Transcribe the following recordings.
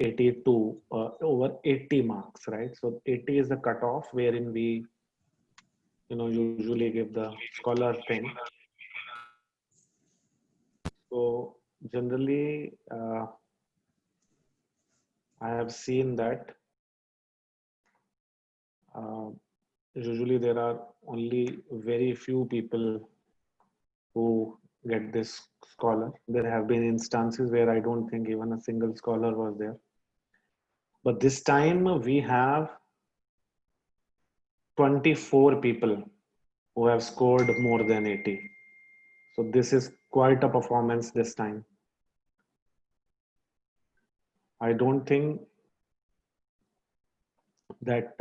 82 over 80 marks, right? So 80 is the cutoff wherein we, usually give the scholar thing. So generally, I have seen that usually there are only very few people who get this scholar. There have been instances where I don't think even a single scholar was there. But this time we have 24 people who have scored more than 80. So this is quite a performance this time. I don't think that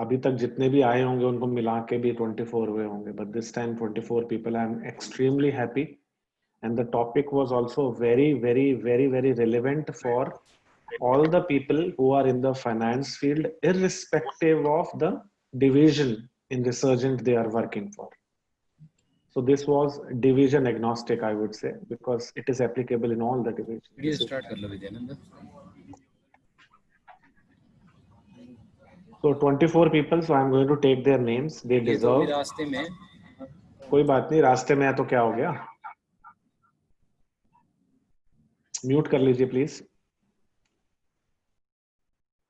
अभी तक जितने भी आए होंगे उनको मिला के भी 24 हुए होंगे, but this time 24 people. I am extremely happy, and the topic was also very, very, very, very relevant for all the people who are in the finance field, irrespective of the division in Resurgent they are working for. So this was division agnostic, I would say, because it is applicable in all the divisions. Video start कर लो Vidyanand. So 24 people, so I'm going to take their names. They ये तो अभी deserve. रास्ते में. कोई बात नहीं, रास्ते में है तो क्या हो गया? म्यूट कर लीजिए please.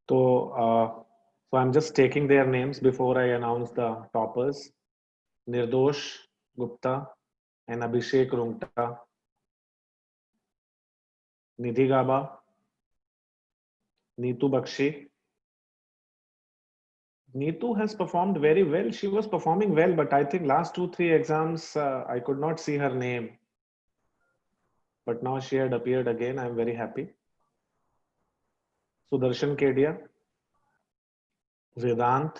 So I'm just taking their names before I announce the toppers. Nirdosh Gupta and Abhishek Rungta, Nidhi Gaba, Neetu Bakshi. Neetu has performed very well. She was performing well, but I think last 2-3 exams I could not see her name. But now she had appeared again. I'm very happy. Sudarshan Kedia, Vedant,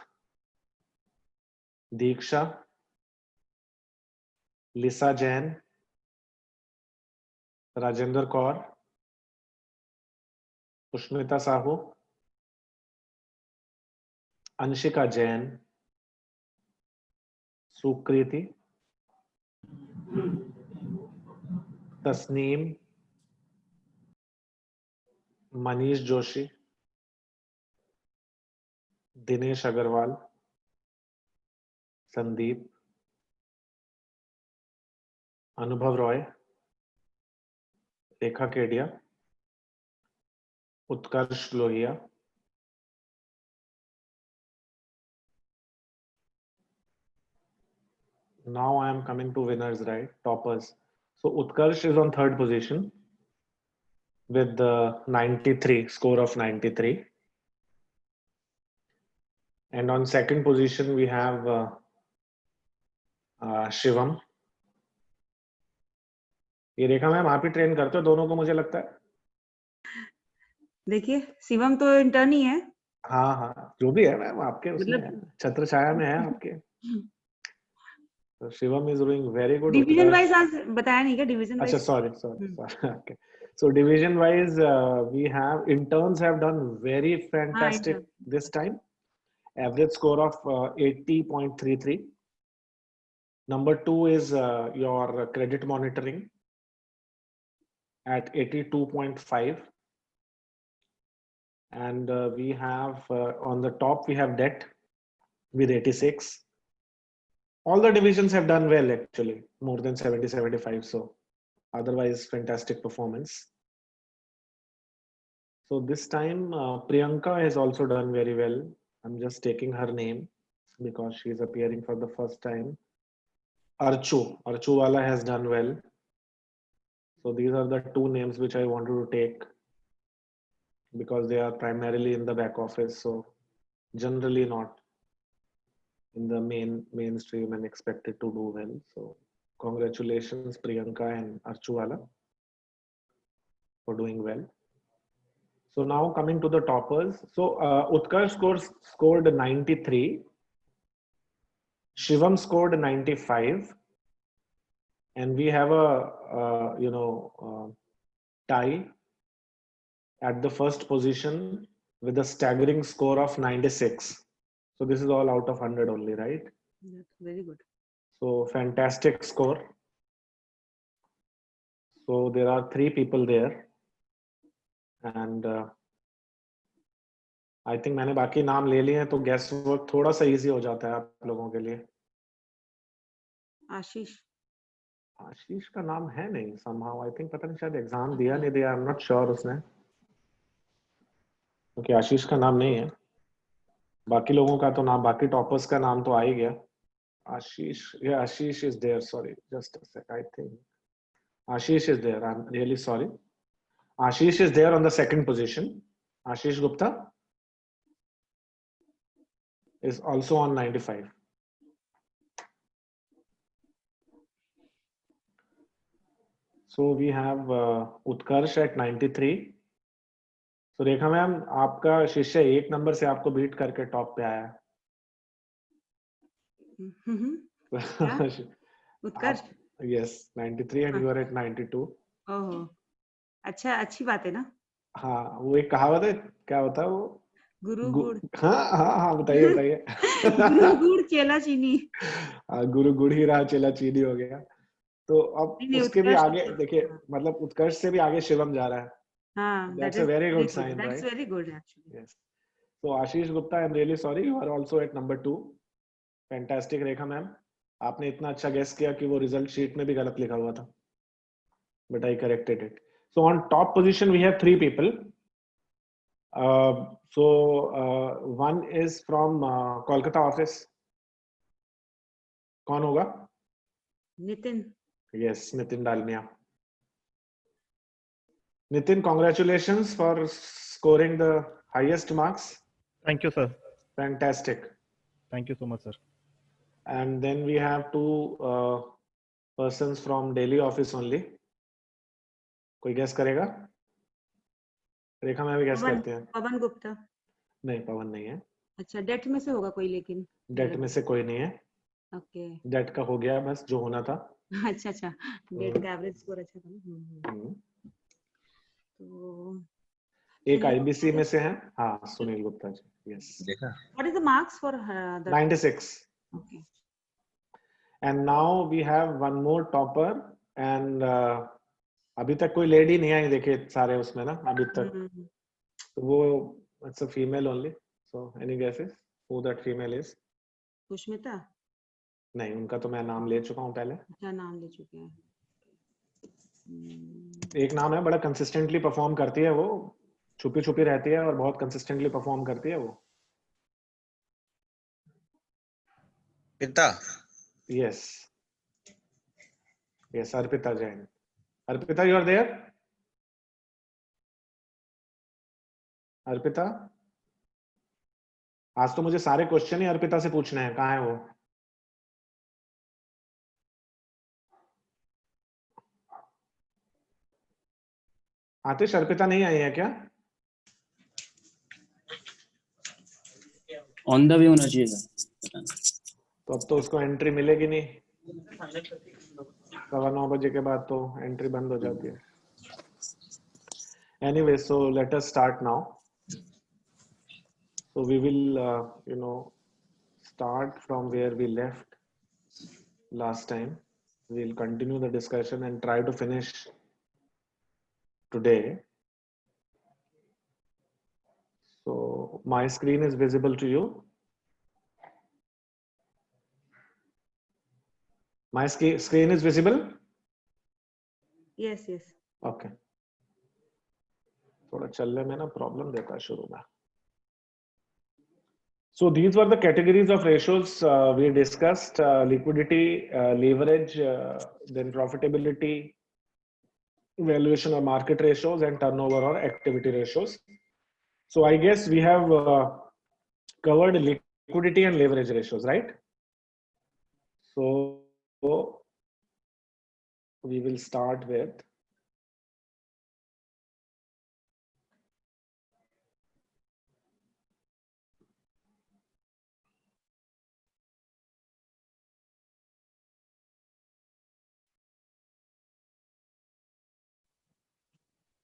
Diksha, Lisa Jain, Rajendra Kaur, Pushmita Sahu, Anshika Jain, Sukriti, Tasneem, Manish Joshi, Dinesh Agarwal, Sandeep, Anubhav Roy, Rekha Kedia, Utkarsh Lohia, now I am coming to winners, right? Toppers. So Utkarsh is on third position with the 93 score of 93. And on second position, we have Shivam. ये रेखा ma'am आप ही train करते हो दोनों को, मुझे लगता है. देखिए शिवम तो इंटर्न ही है. हाँ हाँ, जो भी है मैम आपके उसमें छत्र छाया में है आपके. So Shivam is doing very good. Division wise आज बताया नहीं क्या? Division wise. अच्छा, sorry. Okay. So division wise, we have interns have done very fantastic this time. Average score of 80.33. Number 2 is your credit monitoring at 82.5. And we have on the top, we have debt with 86. All the divisions have done well, actually, more than 70, 75. So otherwise, fantastic performance. So this time, Priyanka has also done very well. I'm just taking her name because she is appearing for the first time. Archuwala has done well. So these are the two names which I wanted to take because they are primarily in the back office. So generally not in the mainstream and expected to do well. So congratulations, Priyanka and Archuwala, for doing well. So now coming to the toppers. So Utkarsh scored 93. Shivam scored 95. And we have a, tie at the first position with a staggering score of 96. So this is all out of 100 only, right? That's very good. So fantastic score. So there are 3 people there. And I think मैंने बाकी नाम ले लिए हैं, तो guess work थोड़ा सा easy हो जाता है आप लोगों के लिए। आशीष। आशीष का नाम है नहीं somehow, आई थिंक पता नहीं शायद एग्जाम दिया नहीं दिया, आई एम नॉट श्योर उसने, क्योंकि आशीष का नाम नहीं है। बाकी लोगों का तो नाम, बाकी टॉपर्स का नाम तो आ ही गया। आशीष, yeah, Ashish is there, sorry, just a sec, I think Ashish is there, I'm really sorry. Ashish is there on the second position. Ashish Gupta is also on 95. So we have Utkarsh at 93. So Rekha ma'am, आपका शिष्य 1 number से आपको beat करके top पे आया क्या? है। Utkarsh. Yes 93 and हाँ। You are at 92। ओहो, अच्छा, अच्छी बात है ना। हाँ, वो एक कहावत है, क्या होता है वो? गुरु गुड़। हाँ हाँ हाँ, बताइए बताइए। गुरु गुड़ चेला चीनी। गुरु गुड़ ही रहा, चेला चीनी हो गया। तो अब नहीं, उसके भी उत्कर्ष आगे देखिए, मतलब उत्कर्ष से भी आगे शिवम जा रहा है। हाँ, that that's a is very very good good. Sign, That's right? very good actually. Yes. तो Ashish Gupta, I am really sorry, you are also at number 2। Fantastic Rekha ma'am, आपने इतना अच्छा गेस किया कि वो रिजल्ट शीट में भी गलत लिखा हुआ था, but I corrected it. So on top position we have 3 people. So one is from Kolkata office. कौन होगा? Nitin. Yes, Nitin Dalmia. Nitin, congratulations for scoring the highest marks. Thank you, sir. Fantastic. Thank you so much, sir. And then we have 2 persons from Delhi office only. कोई guess करेगा? रेखा में भी guess पवन। करते हैं। पवन गुप्ता। नहीं, पवन नहीं है। अच्छा, डेट में से होगा कोई, लेकिन डेट में से कोई नहीं है। ओके। डेट का हो गया बस जो होना था। अच्छा अच्छा, डेट का एवरेज स्कोर अच्छा था ना। तो एक आईबीसी में से है। हाँ, Sunil Gupta ji. Yes. What is the marks for the 96. Okay. And now we have one more topper and अभी तक कोई लेडी नहीं आई, देखे सारे उसमें ना अभी तक। तो वो it's a female only. So any guesses who that female is? Sushmita. नहीं, उनका तो मैं नाम ले चुका हूँ पहले। अच्छा, नाम ले चुके हैं। एक नाम है, बड़ा कंसिस्टेंटली परफॉर्म करती है वो, छुपी छुपी रहती है और बहुत कंसिस्टेंटली परफॉर्म करती है वो। पिता। Yes yes, Arpita Jain. Arpita, you are there? Arpita, आज तो मुझे सारे क्वेश्चन ही अर्पिता से पूछने हैं, कहाँ है वो? आतिश, अर्पिता नहीं आई है क्या? ऑन द वे होना चाहिए सर। तो अब तो उसको एंट्री मिलेगी नहीं, 9:15 बजे के बाद तो एंट्री बंद हो जाती है। Anyway, so let us start now. So we will start from where we left last time. We'll continue the discussion and try to finish today. So my screen is visible to you. My screen is visible? Yes yes. Okay. थोड़ा चलने में ना problem देता है शुरू में। So these were the categories of ratios we discussed: liquidity, leverage, then profitability, valuation or market ratios, and turnover or activity ratios. So I guess we have covered liquidity and leverage ratios, right? So we will start with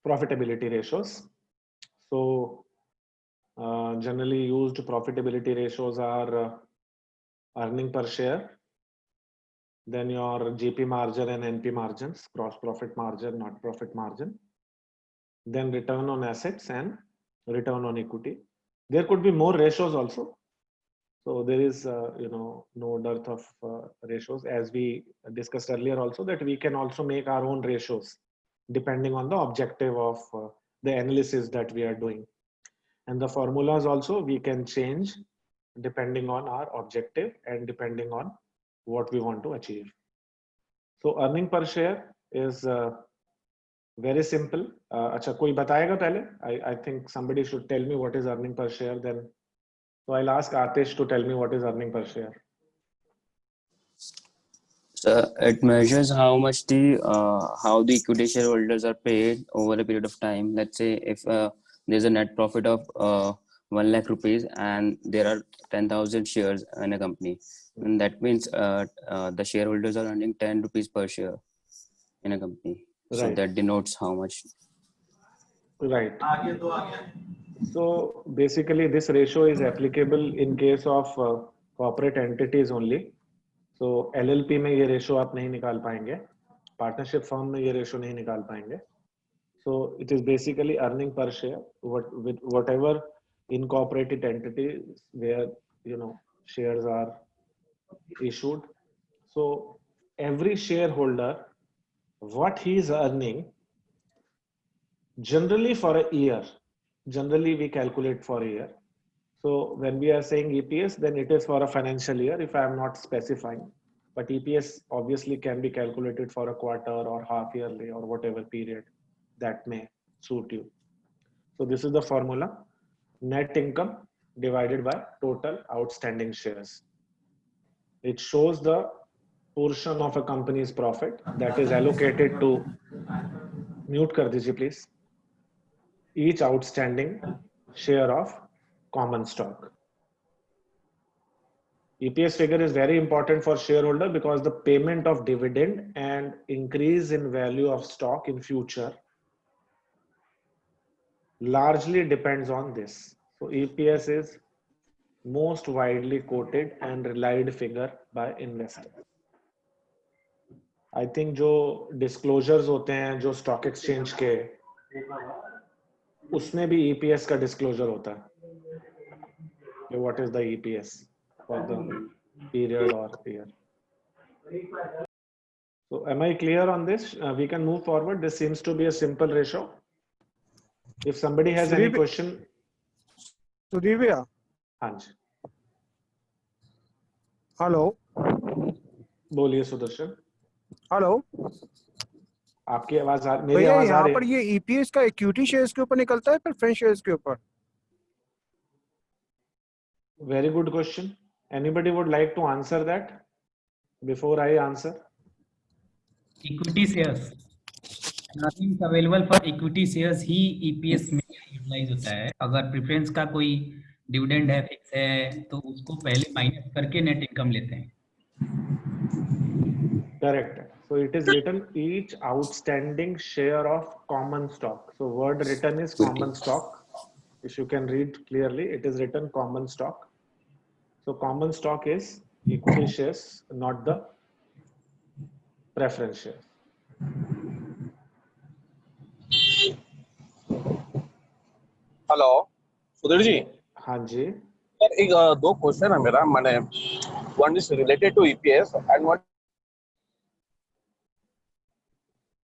profitability ratios. So generally used profitability ratios are earning per share, then your GP margin and NP margins, gross profit margin, net profit margin, then return on assets and return on equity. There could be more ratios also. So there is, no dearth of ratios, as we discussed earlier also, that we can also make our own ratios depending on the objective of the analysis that we are doing. And the formulas also we can change depending on our objective and depending on what we want to achieve. So earning per share is very simple. अच्छा कोई बताएगा पहले? I think somebody should tell me what is earning per share then. So I'll ask Atish to tell me what is earning per share. So it measures how much how the equity shareholders are paid over a period of time. Let's say if there's a net profit of 1 lakh rupees and there are 10,000 shares in a company, and that means the shareholders are earning 10 rupees per share in a company. So Right. that denotes how much. Right. So basically this ratio is applicable in case of corporate entities only. So LLP में ये ratio आप नहीं निकाल पाएंगे, partnership firm में ये ratio नहीं निकाल पाएंगे. So it is basically earning per share with whatever incorporated entity where shares are issued. So every shareholder, what he is earning, generally for a year, generally we calculate for a year. So when we are saying EPS, then it is for a financial year if I am not specifying. But EPS obviously can be calculated for a quarter or half yearly or whatever period that may suit you. So this is the formula: net income divided by total outstanding shares. It shows the portion of a company's profit that is allocated to, mute kar dijiye please, each outstanding share of common stock. EPS figure is very important for shareholder because the payment of dividend and increase in value of stock in future largely depends on this. So EPS is most widely quoted and relied figure by investors. I think जो disclosures होते हैं जो stock exchange के, उसमें भी EPS का disclosure होता है. What is the EPS for the period or year? So am I clear on this? We can move forward. This seems to be a simple ratio. If somebody has any question, Sudhir भैया, हाँ जी, hello बोलिए Sudarshan. Hello आपकी आवाज मेरी भैया, आवाज आ यहाँ रही पर है? ये ईपीएस का इक्विटी शेयर्स के ऊपर निकलता है प्रेफरेंस शेयर्स के ऊपर? Very good question. Anybody would like to answer that before I answer? Equity shares. Nothing is available for equity shares he EPS में यूटिलाइज होता है. अगर प्रेफरेंस का कोई डिविडेंड है, फिक्स है, तो उसको पहले माइनस करके नेट इनकम लेते हैं. Correct. So it is written each outstanding share of common stock. So word written is common stock. If you can read clearly, it is written common stock. So common stock is equity shares, not the preference shares. Hello Sudhir ji. हाँ जी. Sir एक दो question है मेरा. मैंने one is related to EPS and one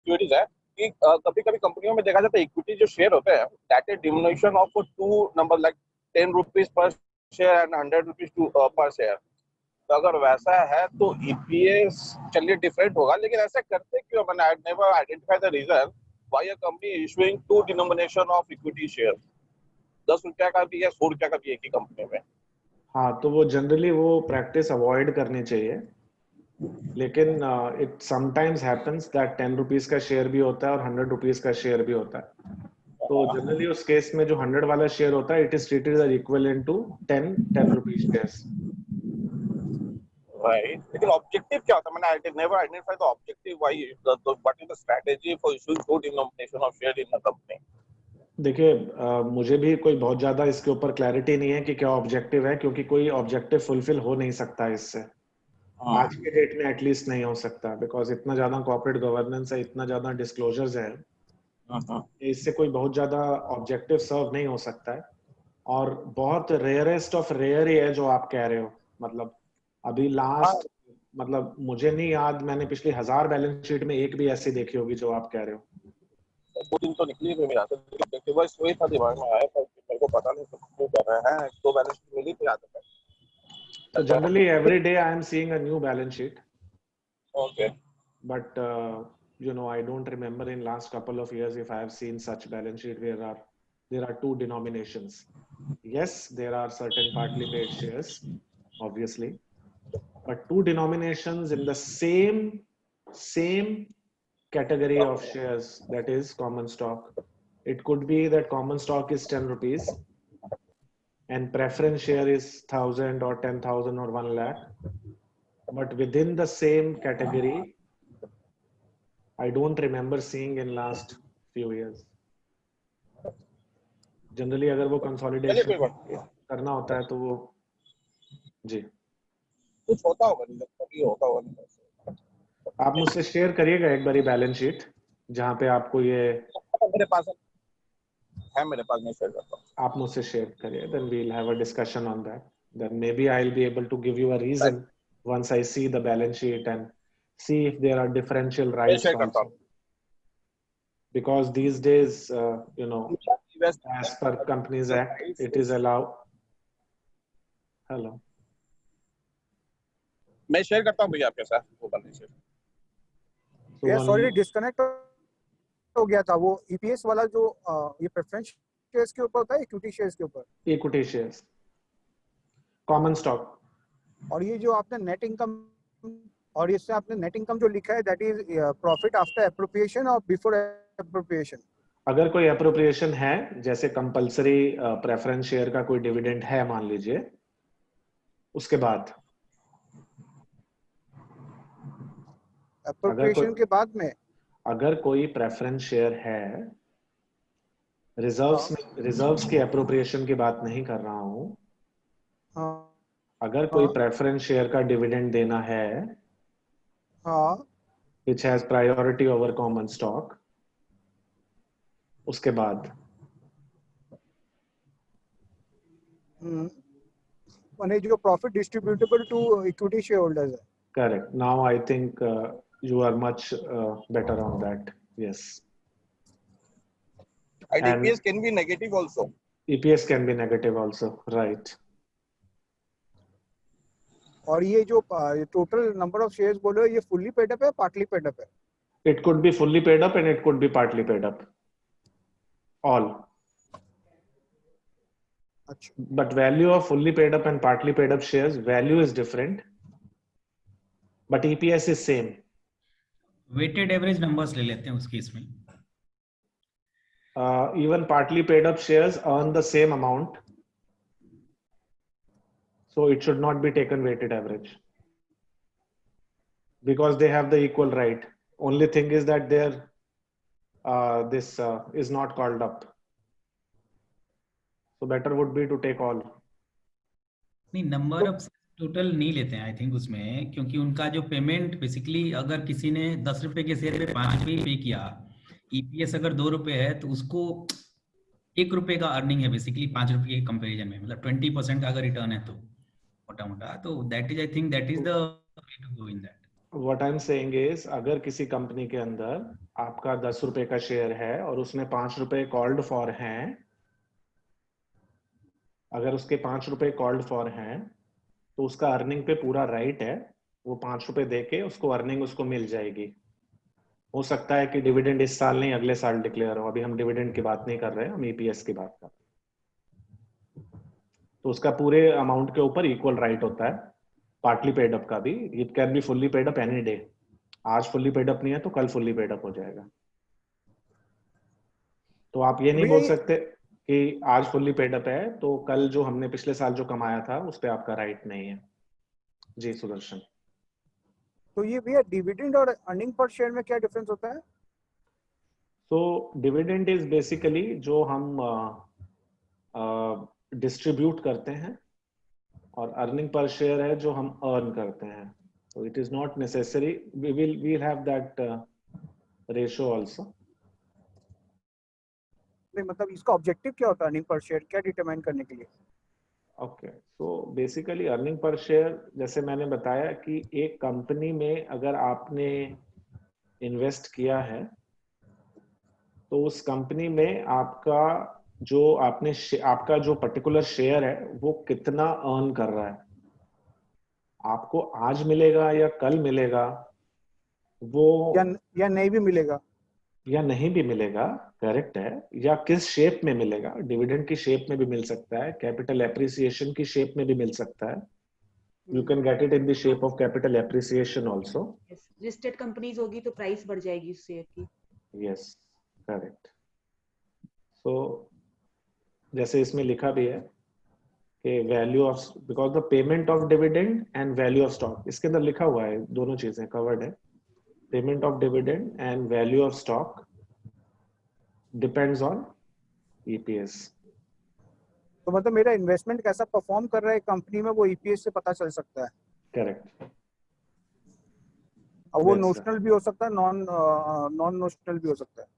equities है कि कभी कभी कंपनियों में देखा जाता है इक्विटी जो शेयर होते हैं that is denomination of two number like 10 rupees per share and 100 rupees per share. तो अगर वैसा है तो ईपीएस चलिए डिफरेंट होगा, लेकिन ऐसा करते क्यों? मैंने I never identify the reason why a company issuing two denomination of equity share. 10 रुपया का भी है, 100 रुपया का भी एक ही कंपनी में. हाँ, तो वो जनरली वो प्रैक्टिस अवॉइड करनी चाहिए, लेकिन it sometimes happens that 10 rupees का शेयर भी होता है और 100 रुपीज का शेयर भी होता है. तो जनरली उस केस में जो 100 वाला शेयर होता है, it is treated as equivalent to 10 rupees shares. Right. लेकिन ऑब्जेक्टिव क्या होता है? मैंने I never identify the objective why what is the strategy for issuing two denomination of share in a company. देखिए, मुझे भी कोई बहुत ज्यादा इसके ऊपर क्लैरिटी नहीं है कि क्या ऑब्जेक्टिव है, क्योंकि कोई ऑब्जेक्टिव फुलफिल हो नहीं सकता इससे. आज के डेट में एटलीस्ट नहीं हो सकता, बिकॉज इतना ज्यादा कॉर्पोरेट गवर्नेंस है, इतना ज्यादा डिस्क्लोजर्स है इससे कोई बहुत ज्यादा ऑब्जेक्टिव सर्व नहीं हो सकता है, और बहुत रेयरेस्ट ऑफ रेयर ही है जो आप कह रहे हो। मतलब अभी लास्ट, मतलब मुझे नहीं याद, मैंने पिछली 1000 बैलेंस शीट में एक भी ऐसी देखी होगी जो आप कह रहे हो। 2 दिन तो निकली थी मेरे से, ऑब्जेक्टिव वाइज वही था दिमाग में आया, पर मेरे को पता नहीं क्यों कर रहे हैं। 2 बैलेंस शीट मिली थी आते में। So generally every day I am seeing a new balance sheet, okay, but I don't remember in last couple of years if I have seen such balance sheet where there are 2 denominations. Yes, there are certain partly paid shares, obviously, but 2 denominations in the same category of shares, that is common stock. It could be that common stock is 10 rupees and preference share is 1000 or 10,000 or 1 lakh, but within the same category I don't remember seeing in last few years. Generally अगर वो consolidation करना होता है तो वो जी कुछ होता होगा, नहीं लगता कि होता होगा। नहीं, आप मुझसे शेयर करिएगा एक बारी बैलेंस शीट जहाँ पे आपको ये मेरे पास है, मेरे पास मैं शेयर करता हूँ। आप मुझसे शेयर करिए, then we'll have a discussion on that. Then maybe I'll be able to give you a reason once I see the balance sheet and see if there are differential मैं rights share करता also. हूँ। Because these days, Invest- as per Companies Act, it is allowed. Hello. मैं share करता हूँ भैया आपके साथ वो बैलेंस शीट। So ये one- सॉरी डिस्कनेक्ट हो गया था। वो ईपीएस वाला जो ये प्रेफरेंस शेयर्स के ऊपर होता है, इक्विटी शेयर्स के ऊपर, equity shares, common stock. और ये जो आपने नेट इनकम, और इससे आपने नेट इनकम जो लिखा है that is profit after appropriation और बिफोर एप्रोप्रिएशन। अगर कोई अप्रोप्रिएशन है, जैसे कंपलसरी प्रेफरेंस शेयर का कोई डिविडेंड है मान लीजिए, उसके बाद एप्रोप्रिएशन के बाद में अगर कोई प्रेफरेंस शेयर है, रिजर्व्स की अप्रोप्रिएशन की बात नहीं कर रहा हूं, अगर कोई प्रेफरेंस शेयर का डिविडेंड देना है which has priority over common stock, उसके बाद माने जो profit distributable to equity share holders है। correct. Now I think you are much better on that. Yes. And EPS can be negative also. EPS can be negative also, right? और ये जो total number of shares बोलो, ये fully paid up है, partly paid up है? It could be fully paid up and it could be partly paid up. All. अच्छा, But value of fully paid up and partly paid up shares, value is different, but EPS is same. Weighted average numbers ले लेते हैं उस case में। Even partly paid up shares earn the same amount, so it should not be taken weighted average because they have the equal right. Only thing is that this is not called up, so better would be to take all. नहीं, number of total नहीं लेते हैं I think उसमें, क्योंकि उनका जो payment basically, अगर किसी ने 10 रुपए के शेयर पे 5 रुपए पे किया, ईपीएस अगर 2 रुपए है तो उसको 1 रुपए का अर्निंग है बेसिकली 5 रुपए के कंपैरिजन में, मतलब 20% का अगर रिटर्न है तो मोटा मोटा, तो that is I think that is the way to go in that. What I'm saying is, अगर किसी कंपनी के अंदर आपका 10 रुपए का शेयर है और उसमें 5 रुपए कॉल्ड फॉर हैं, अगर उसके 5 रुपए कॉल्ड फॉर हैं तो उसका अर्निंग पे पूरा राइट है, वो 5 रुपए देके उसको अर्निंग उसको मिल जाएगी। हो सकता है कि डिविडेंड इस साल नहीं अगले साल डिक्लेयर हो, अभी हम डिविडेंड की बात नहीं कर रहे हैं, हम ईपीएस की बात कर रहे हैं। तो उसका पूरे अमाउंट के ऊपर इक्वल राइट होता है। पार्टली पेड अप का भी, it can be fully paid up any day. आज फुल्ली पेड अप नहीं है तो कल फुल्ली पेड अप हो जाएगा। तो आप ये नहीं बोल सकते कि आज फुल्ली पेड अप है तो कल जो हमने पिछले साल जो कमाया था उस पे आपका राइट नहीं है। जी सुदर्शन। तो ये भैया डिविडेंड और अर्निंग पर शेयर में क्या डिफरेंस होता है? तो डिविडेंड इज बेसिकली जो हम डिस्ट्रीब्यूट करते हैं, और अर्निंग पर शेयर है जो हम अर्न करते हैं। तो it is not necessary, we will have that ratio also. नहीं मतलब इसका ऑब्जेक्टिव क्या होता है अर्निंग पर शेयर क्या डिटरमाइन करने के लिए? Okay, so basically earning per share, जैसे मैंने बताया कि एक कंपनी में अगर आपने इन्वेस्ट किया है तो उस कंपनी में आपका आपका जो पर्टिकुलर शेयर है वो कितना अर्न कर रहा है, आपको आज मिलेगा या कल मिलेगा वो, या नहीं भी मिलेगा? या नहीं भी मिलेगा, करेक्ट है, या किस शेप में मिलेगा, डिविडेंड की शेप में भी मिल सकता है, कैपिटल एप्रिसिएशन की शेप में भी मिल सकता है, you can get it in the shape of capital appreciation also. Listed companies होगी तो प्राइस बढ़ जाएगी उस शेयर की। Yes, correct. सो जैसे इसमें लिखा भी है कि value of, because the payment of dividend and value of stock, इसके अंदर लिखा हुआ है, दोनों चीजें कवर्ड है, payment of dividend and value of stock depends on EPS. तो मतलब मेरा इन्वेस्टमेंट कैसा परफॉर्म कर रहा है कंपनी में वो ईपीएस से पता चल सकता है। करेक्ट। और वो That's नोशनल भी हो सकता है, नॉन नोशनल भी हो सकता है।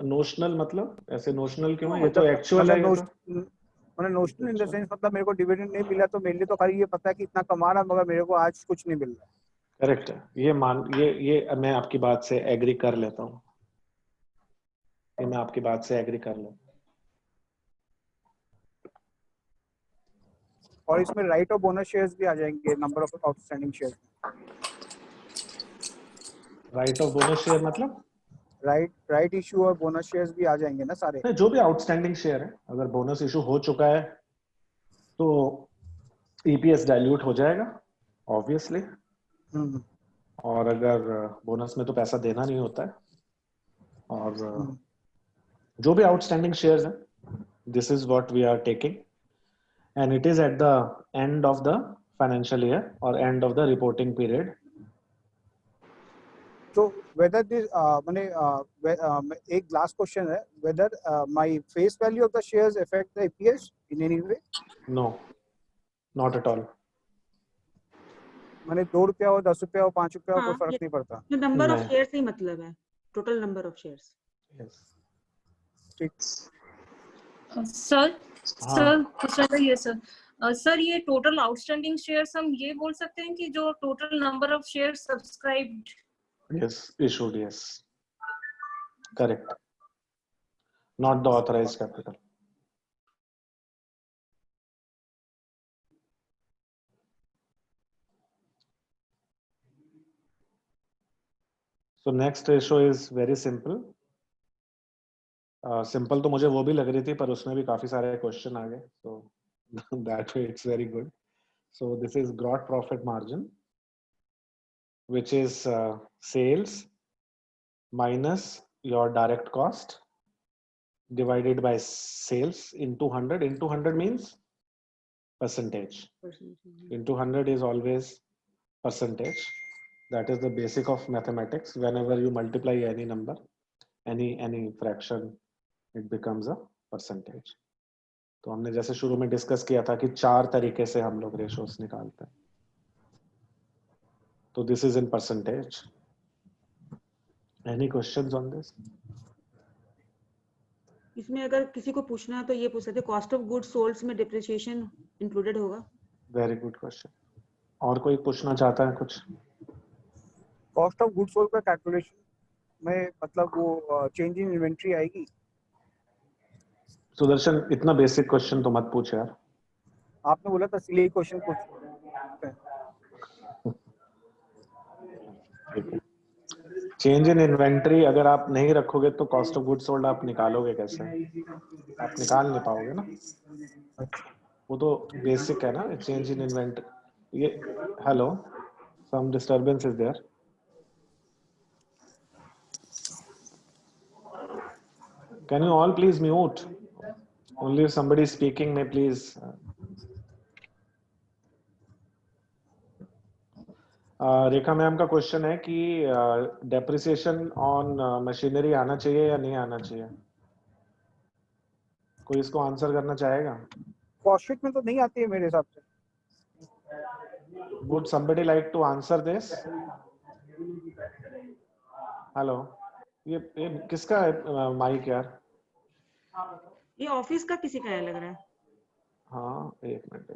नोशनल मतलब ऐसे नोशनल क्यों है, ये तो मतलब एक्चुअल है, ये तो मैंने नोशनल इन द सेंस मतलब मेरे को डिविडेंड नहीं मिला तो मेरे लिए तो खाली ये पता है कि इतना कमा रहा मगर मेरे को आज कुछ नहीं मिल रहा। करेक्ट है, ये मैं आपकी बात से एग्री कर लेता हूँ, ये मैं आपकी बात से एग्री कर लेता हूँ। और इसमें राइट ऑफ बोनस शेयर्स भी आ जाएंगे number of outstanding shares. Right of bonus share मतलब राइट इशू और बोनस शेयर्स भी आ जाएंगे ना सारे? नहीं, जो भी आउटस्टैंडिंग शेयर है, अगर बोनस इशू हो चुका है तो ईपीएस डाइल्यूट हो जाएगा ऑब्वियसली, और अगर बोनस में तो पैसा देना नहीं होता है, और जो भी आउटस्टैंडिंग शेयर्स हैं, this is what we are taking and it is at the end of the financial year और end of the reporting period. So whether this एक लास्ट क्वेश्चन है, whether my face value of the shares affect the EPS in any way? No, not at all. मैंने 2 रुपया हो 10 रुपया हो 5 रुपया हो हाँ, कोई फर्क नहीं पड़ता। नंबर ऑफ नहीं। शेयर से ही मतलब है, total number of shares. Yes. ठीक। सर हाँ। सर ये सर ये टोटल आउटस्टैंडिंग शेयर्स हम ये बोल सकते हैं कि जो total number of share subscribed. Yes, issued, yes. Correct. Not the authorized capital. So next ratio is very simple. Simple तो मुझे वो भी लग रही थी, पर उसमें भी काफी सारे क्वेश्चन आ गए, so that way it's very good. So this is gross profit margin, which is sales minus your direct cost divided by sales into 100. Into 100 means percentage. Into 100 is always percentage. That is the basic of mathematics. Whenever you multiply any number, any fraction, it becomes a percentage. तो हमने जैसे शुरू में discuss किया था कि 4 तरीके से हम लोग रेशोस निकालते हैं, तो this is in percentage. Any questions on this? इसमें अगर किसी को पूछना है तो ये पूछ सकते, कॉस्ट ऑफ गुड्स सोल्ड में डिप्रिसिएशन इंक्लूडेड होगा? Very good question. और कोई पूछना चाहता है कुछ? कॉस्ट ऑफ गुड्स सोल्ड का कैलकुलेशन में मतलब वो चेंज इन इन्वेंट्री आएगी? सुदर्शन, इतना बेसिक क्वेश्चन तो मत पूछ यार। आपने बोला था सिली क्वेश्चन पूछ। चेंज इन इन्वेंट्री अगर आप नहीं रखोगे तो कॉस्ट ऑफ गुड्स सोल्ड आप निकालोगे कैसे? आप निकाल नहीं पाओगे ना, वो तो बेसिक है ना। चेंज इन इन्वेंट्री, ये hello, some disturbance is there. Can you all please mute? Only if somebody is speaking may please. Rekha ma'am का क्वेश्चन है कि डेप्रिसिएशन ऑन मशीनरी आना चाहिए या नहीं आना चाहिए? कोई इसको आंसर करना चाहेगा? कॉस्ट शीट में तो नहीं आती है मेरे हिसाब से। Would somebody like to answer this? Hello, ये किसका है माइक यार? ये ऑफिस का किसी का है लग रहा है। हाँ एक मिनट।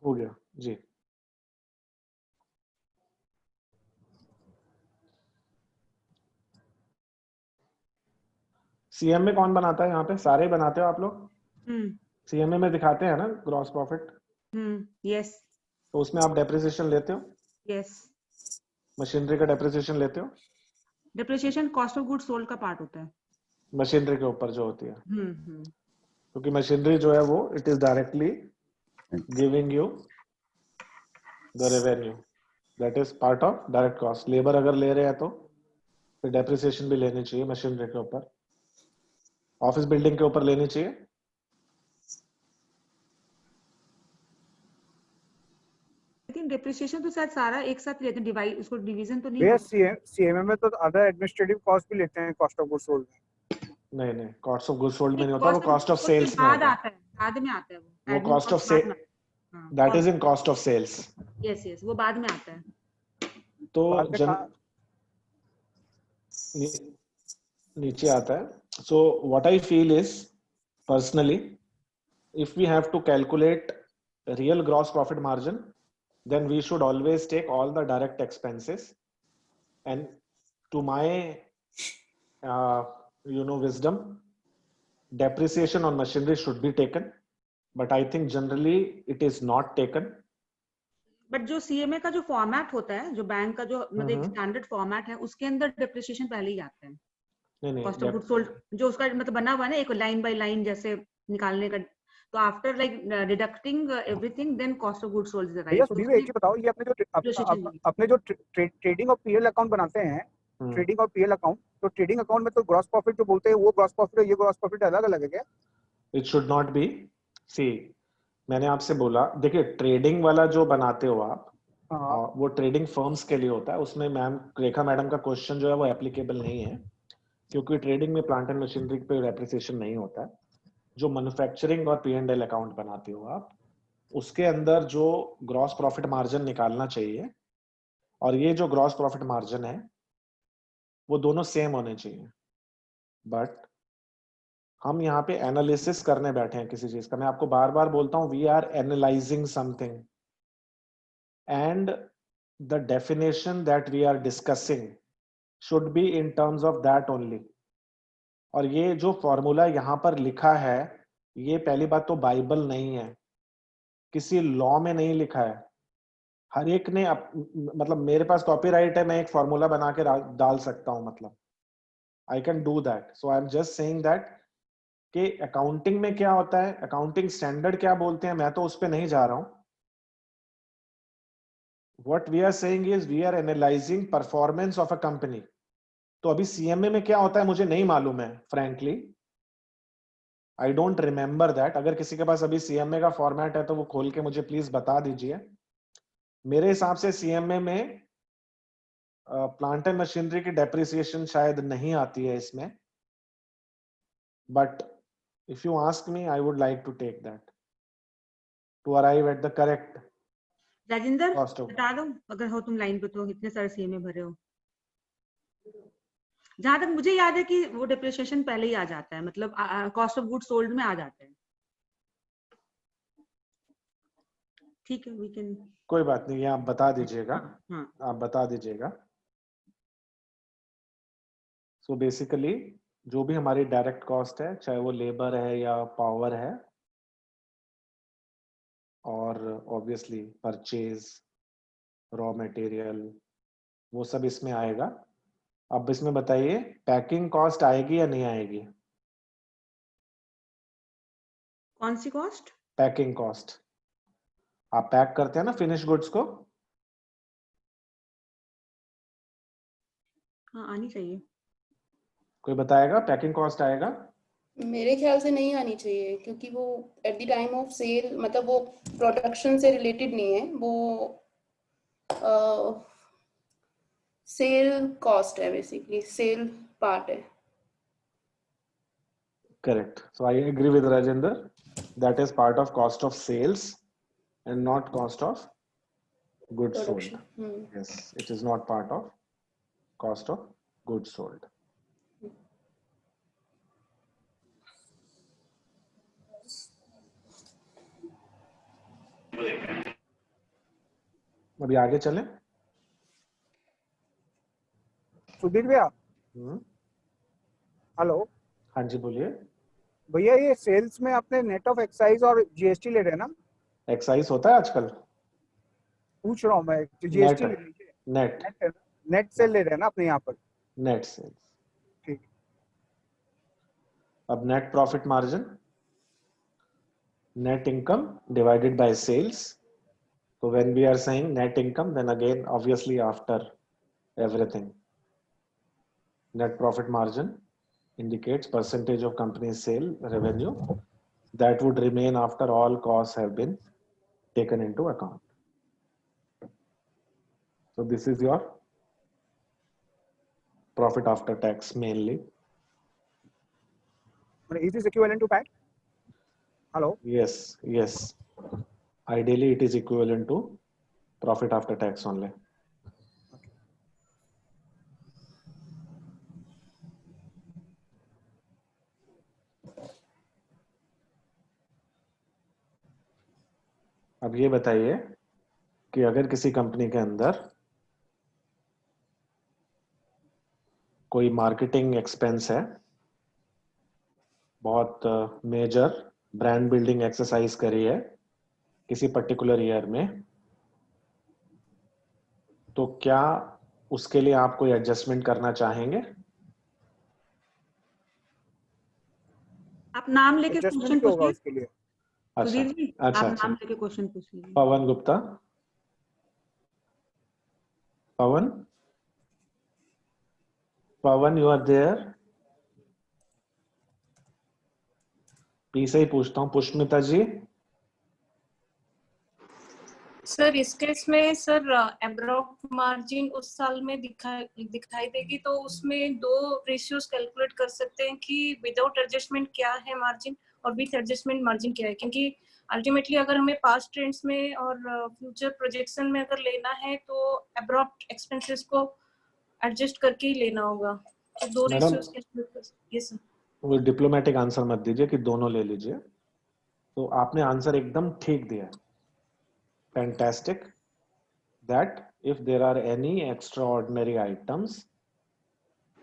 हो गया जी। सीएमए कौन बनाता है यहाँ पे? सारे बनाते हो आप लोग? सीएमए में दिखाते हैं ना ग्रॉस प्रॉफिट, यस तो उसमें आप डेप्रिसिएशन लेते हो? यस। मशीनरी का डेप्रिसिएशन लेते हो? Depreciation cost of goods sold का पार्ट होता है। मशीनरी के ऊपर जो होती है, हम्म। क्योंकि मशीनरी जो है वो it is directly giving you the revenue, that is part of direct cost. Labour अगर ले रहे हैं तो फिर डेप्रिसिएशन भी लेनी चाहिए मशीनरी के ऊपर, ऑफिस बिल्डिंग के ऊपर लेनी चाहिए। लेकिन डिप्रिसिएशन तो शायद सारा एक साथ लेते हैं, डिवाइड उसको डिवीजन तो नहीं भैया करते। सीएमए में तो अदर एडमिनिस्ट्रेटिव कॉस्ट भी लेते हैं कॉस्ट ऑफ गुड्स सोल्ड। नहीं, कॉस्ट ऑफ गुड्स सोल्ड में नहीं होता, वो cost of cost of goods sales में बाद होता आता है, बाद में आता है वो एडमिन कॉस्ट ऑफ कॉस्ट बाद में। हाँ, that is in cost of sales. Yes वो बाद में आता है। तो बाद में नीचे आता है। So what I feel is personally, if we have to calculate real gross profit margin, then we should always take all the direct expenses, and to my wisdom, depreciation on machinery should be taken, but I think generally it is not taken. But जो CMA का जो format होता है, जो bank का जो मतलब एक स्टैंडर्ड फॉर्मेट है, उसके अंदर डिप्रिसिएशन पहले ही आता है। नहीं कॉस्ट ऑफ गुड्स सोल्ड जो उसका मतलब बना हुआ है ना, एक लाइन बाय लाइन जैसे निकालने का, तो after like deducting everything then cost of goods sold is भैया राइट। सुधीर भाई एक चीज बताओ, ये अपने जो ट्रेडिंग और पीएल अकाउंट बनाते हैं, ट्रेडिंग और पीएल अकाउंट, तो ट्रेडिंग अकाउंट में तो ग्रॉस प्रॉफिट जो बोलते हैं वो ग्रॉस प्रॉफिट है, ये ग्रॉस प्रॉफिट अलग अलग है क्या? It should not be. See मैंने आपसे बोला, देखिए ट्रेडिंग वाला जो बनाते हो आप, वो ट्रेडिंग फर्म्स के लिए होता है, उसमें मैम रेखा मैडम का क्वेश्चन जो है वो एप्लीकेबल नहीं है, क्योंकि ट्रेडिंग में प्लांट एंड मशीनरी पे डेप्रिसिएशन नहीं होता है। जो मैन्युफैक्चरिंग और P&L अकाउंट बनाते हो आप, उसके अंदर जो ग्रॉस प्रॉफिट मार्जिन निकालना चाहिए और ये जो ग्रॉस प्रॉफिट मार्जिन है वो दोनों सेम होने चाहिए। बट हम यहाँ पे एनालिसिस करने बैठे हैं किसी चीज का, मैं आपको बार बार बोलता हूँ, we are analysing something and the definition that we are discussing should be in terms of that only. और ये जो फॉर्मूला यहाँ पर लिखा है, ये पहली बात तो बाइबल नहीं है, किसी लॉ में नहीं लिखा है। हर एक ने मतलब मेरे पास कॉपीराइट है, मैं एक फॉर्मूला बना के डाल सकता हूं, मतलब I can do that. So I am just saying that कि अकाउंटिंग में क्या होता है, अकाउंटिंग स्टैंडर्ड क्या बोलते हैं, मैं तो उस पर नहीं जा रहा हूं। What we are saying is we are analysing performance of a company. तो अभी सीएमए में क्या होता है मुझे नहीं मालूम है, frankly I don't remember that. अगर किसी के पास अभी सीएमए का फॉर्मेट है तो वो खोल के मुझे प्लीज बता दीजिए। मेरे हिसाब से सीएमए में प्लांट एंड मशीनरी की डेप्रिसिएशन शायद नहीं आती है इसमें, but if you ask me I would like to take that to arrive at the correct Rajendra cost of. बता दो अगर हो तुम लाइन पे, तो इतने सारे सीएमए भरे हो। जहां तक मुझे याद है कि वो डिप्रिसिएशन पहले ही आ जाता है, मतलब कॉस्ट ऑफ गुड्स सोल्ड में आ जाता है। ठीक है, वी कैन। कोई बात नहीं, ये आप बता दीजिएगा। हाँ आप बता दीजिएगा। सो बेसिकली जो भी हमारी डायरेक्ट कॉस्ट है, चाहे वो लेबर है या पावर है, और ऑब्वियसली परचेज, रॉ मटेरियल, वो सब इसमें आएगा। अब इसमें बताइए पैकिंग कॉस्ट आएगी या नहीं आएगी? कौन सी कॉस्ट? पैकिंग कॉस्ट, आप पैक करते हैं ना फिनिश गुड्स को, हाँ आनी चाहिए। कोई बताएगा पैकिंग कॉस्ट आएगा? मेरे ख्याल से नहीं आनी चाहिए, क्योंकि वो at the time of sale, मतलब वो प्रोडक्शन से रिलेटेड नहीं है, वो सेल कॉस्ट है, बेसिकली सेल पार्ट है। Correct. So I agree with Rajendra. That is part of cost of sales and not cost of goods sold. Production. Yes, it is not part of cost of goods sold. अभी आगे चलें? सुधीर भैया, hello. हाँ जी बोलिए। भैया ये sales में आपने नेट ऑफ एक्साइज और जीएसटी ले रहे हैं ना? एक्साइज होता है आजकल? पूछ रहा हूँ मैं, जीएसटी ले लीजिए। नेट सेल ले रहे हैं ना अपने यहाँ पर? Net sales. ठीक। अब net profit margin, net income divided by sales. So when we are saying net income, then again obviously after everything, net profit margin indicates percentage of company's sale revenue that would remain after all costs have been taken into account. So this is your profit after tax mainly. Is this equivalent to PAT? Hello? Yes, yes. Ideally, it is equivalent to profit after tax only. अब ये बताइए कि अगर किसी company के अंदर कोई marketing expense है, बहुत मेजर ब्रांड बिल्डिंग एक्सरसाइज करी है किसी पर्टिकुलर ईयर में, तो क्या उसके लिए आप कोई एडजस्टमेंट करना चाहेंगे? आप नाम लेके क्वेश्चन पूछिए उसके लिए। सुधीर जी, अच्छा, आप नाम लेके क्वेश्चन पूछिए। पवन गुप्ता। पवन यू आर देयर? पी से ही पूछता हूँ, पुष्मिता जी। सर इस केस में सर एब्रॉप्ट मार्जिन उस साल में दिखाई देगी, तो उसमें दो रेशियोज कैलकुलेट कर सकते हैं कि विदाउट एडजस्टमेंट क्या है मार्जिन और विथ एडजस्टमेंट मार्जिन क्या है, क्योंकि अल्टीमेटली अगर हमें पास्ट ट्रेंड्स में और फ्यूचर प्रोजेक्शन में अगर लेना है तो एब्रॉप्ट एक्सपेंसेस को एडजस्ट करके ही लेना होगा। तो दो रेशियोज कैलकुलेट कर सकते हैं सर। वो डिप्लोमेटिक आंसर मत दीजिए कि दोनों ले लीजिए। तो आपने आंसर एकदम ठीक दिया। Fantastic. That if there are any extraordinary items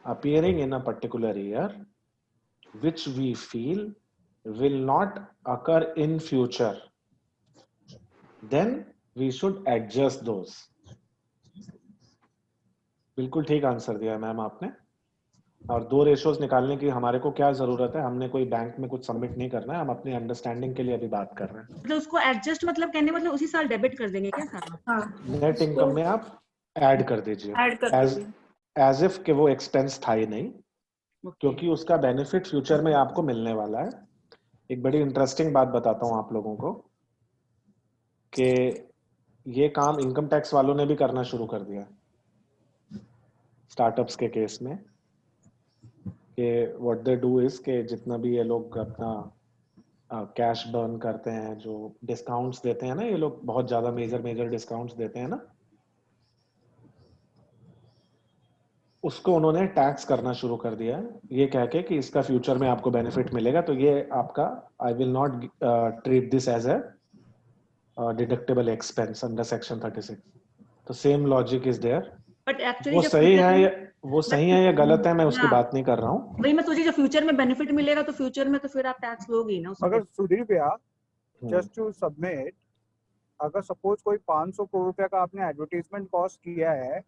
appearing in a particular year which we feel will not occur in future, then we should adjust those. बिल्कुल ठीक आंसर दिया मैम आपने। और दो रेशियोज निकालने की हमारे को क्या जरूरत है? हमने कोई बैंक में कुछ सबमिट नहीं करना है, हम अपनी अंडरस्टैंडिंग के लिए अभी बात कर रहे हैं। मतलब उसको एडजस्ट मतलब कहने मतलब उसी साल डेबिट कर देंगे क्या सारा? हाँ। नेट इनकम में आप ऐड कर दीजिए एज इफ कि वो एक्सपेंस था ही नहीं, क्योंकि उसका बेनिफिट फ्यूचर में आपको मिलने वाला है। एक बड़ी इंटरेस्टिंग बात बताता हूँ आप लोगों को कि ये काम इनकम टैक्स वालों ने भी करना शुरू कर दिया स्टार्टअप्स के केस में, कि व्हाट दे डू इज कि जितना भी ये लोग अपना कैश बर्न करते हैं, जो डिस्काउंट्स देते हैं ना, ये लोग बहुत ज्यादा मेजर डिस्काउंट्स देते हैं ना, उसको उन्होंने टैक्स करना शुरू कर दिया है, ये कह के कि इसका फ्यूचर में आपको बेनिफिट मिलेगा, तो ये आपका I will not treat this as a deductible expense under section 36। तो same logic is there. But actually वो सही है या गलत है मैं उसकी बात नहीं कर रहा हूँ। वही मैं सोची, जब फ्यूचर में बेनिफिट मिलेगा तो फ्यूचर में तो फिर आप टैक्स लोगे ना। अगर सुधीर भैया जस्ट टू सबमिट, अगर सपोज कोई 500 करोड़ रुपया का आपने एडवर्टाइजमेंट कॉस्ट किया है,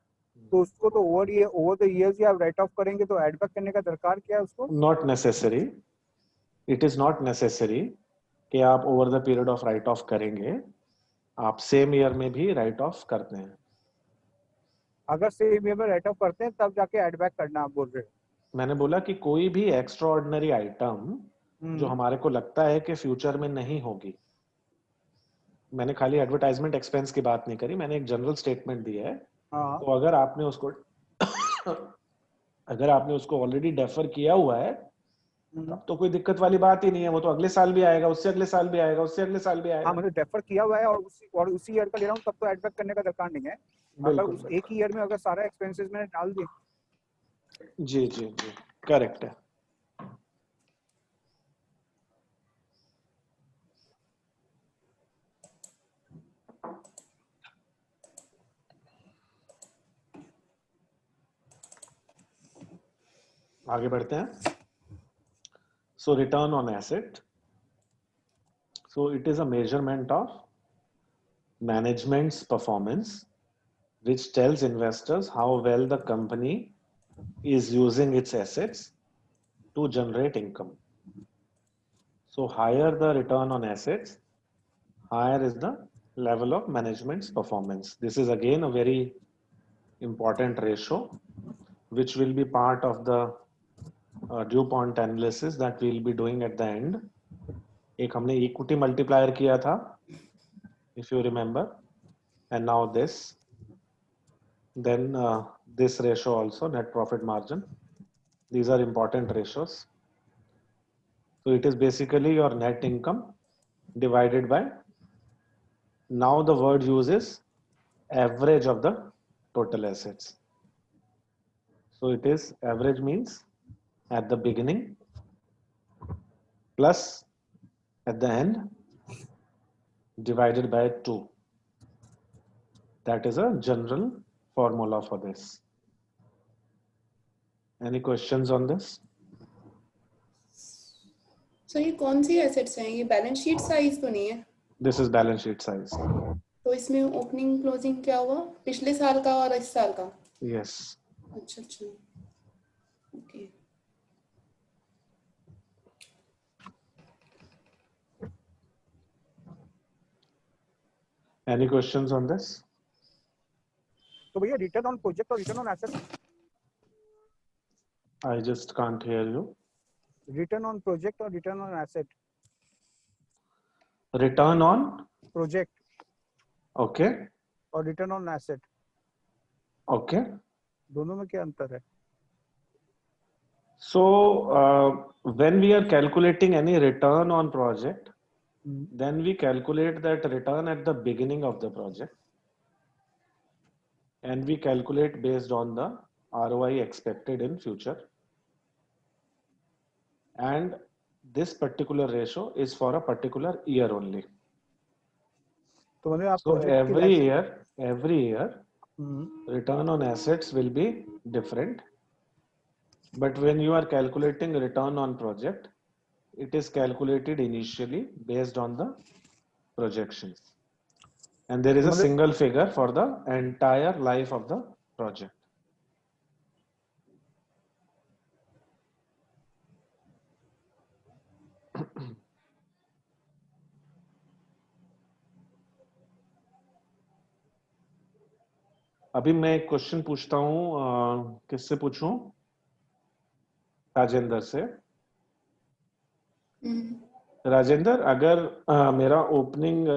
तो उसको तो ओवर द इयर्स ही आप राइट ऑफ करेंगे, तो एड बैक करने का दरकार क्या है उसको? Not necessary, it is not necessary कि आप over the period of right of करेंगे, आप सेम ईयर में भी राइट ऑफ करते हैं। अगर सेम ईयर में राइट ऑफ करते हैं तब जाके एड बैक करना आप बोल रहे हो? मैंने बोला कि कोई भी एक्स्ट्रा ऑर्डिनरी आइटम जो हमारे को लगता है कि फ्यूचर में नहीं होगी, मैंने खाली एडवर्टाइजमेंट एक्सपेंस की बात नहीं करी, मैंने एक जनरल स्टेटमेंट दिया है। तो अगर आपने उसको ऑलरेडी डेफर किया हुआ है तब तो कोई दिक्कत वाली बात ही नहीं है, वो तो अगले साल भी आएगा, उससे अगले साल भी आएगा, उससे अगले साल भी आएगा। हाँ, मतलब डेफर किया हुआ है और उसी ईयर का ले रहा हूँ, तब तो एड बैक करने का दरकार नहीं है। अगर बिल्कुल, उस एक ही ईयर में अगर सारा एक्सपेंसेस मैंने डाल दिए। जी जी जी, करेक्ट है। आगे बढ़ते हैं। So return on asset. So it is a measurement of management's performance, which tells investors how well the company is using its assets to generate income. So higher the return on assets, higher is the level of management's performance. This is again a very important ratio, which will be part of the DuPont analysis that we'll be doing at the end. एक हमने equity multiplier किया था, if you remember, and now this, then this ratio also, net profit margin. These are important ratios. So it is basically your net income divided by, now the word uses average of the total assets. So it is average means at the beginning plus at the end divided by 2. That is a general formula for this. Any questions on this? So ये कौन सी assets हैं? ये balance sheet size तो नहीं है? This is balance sheet size. तो इसमें opening closing क्या हुआ? पिछले साल का और इस साल का? Yes. अच्छा अच्छा, okay. Any questions on this? तो भैया रिटर्न ऑन प्रोजेक्ट और return on asset? I just can't hear you. Return on project और return on asset? Return on? Project Okay. और रिटर्न ऑन एसेट, Okay. दोनों में क्या अंतर है? So when we are calculating any return on project, then we calculate that return at the beginning of the project, and we calculate based on the ROI expected in future. And this particular ratio is for a particular year only. तो मतलब आप So project की every year return on assets will be different. But when you are calculating return on project, it is calculated initially based on the projections. And there is a single figure for the entire life of the project. अभी मैं एक question पूछता हूँ, किससे पूछूं? राजेंद्र से। राजेंद्र, अगर मेरा ओपनिंग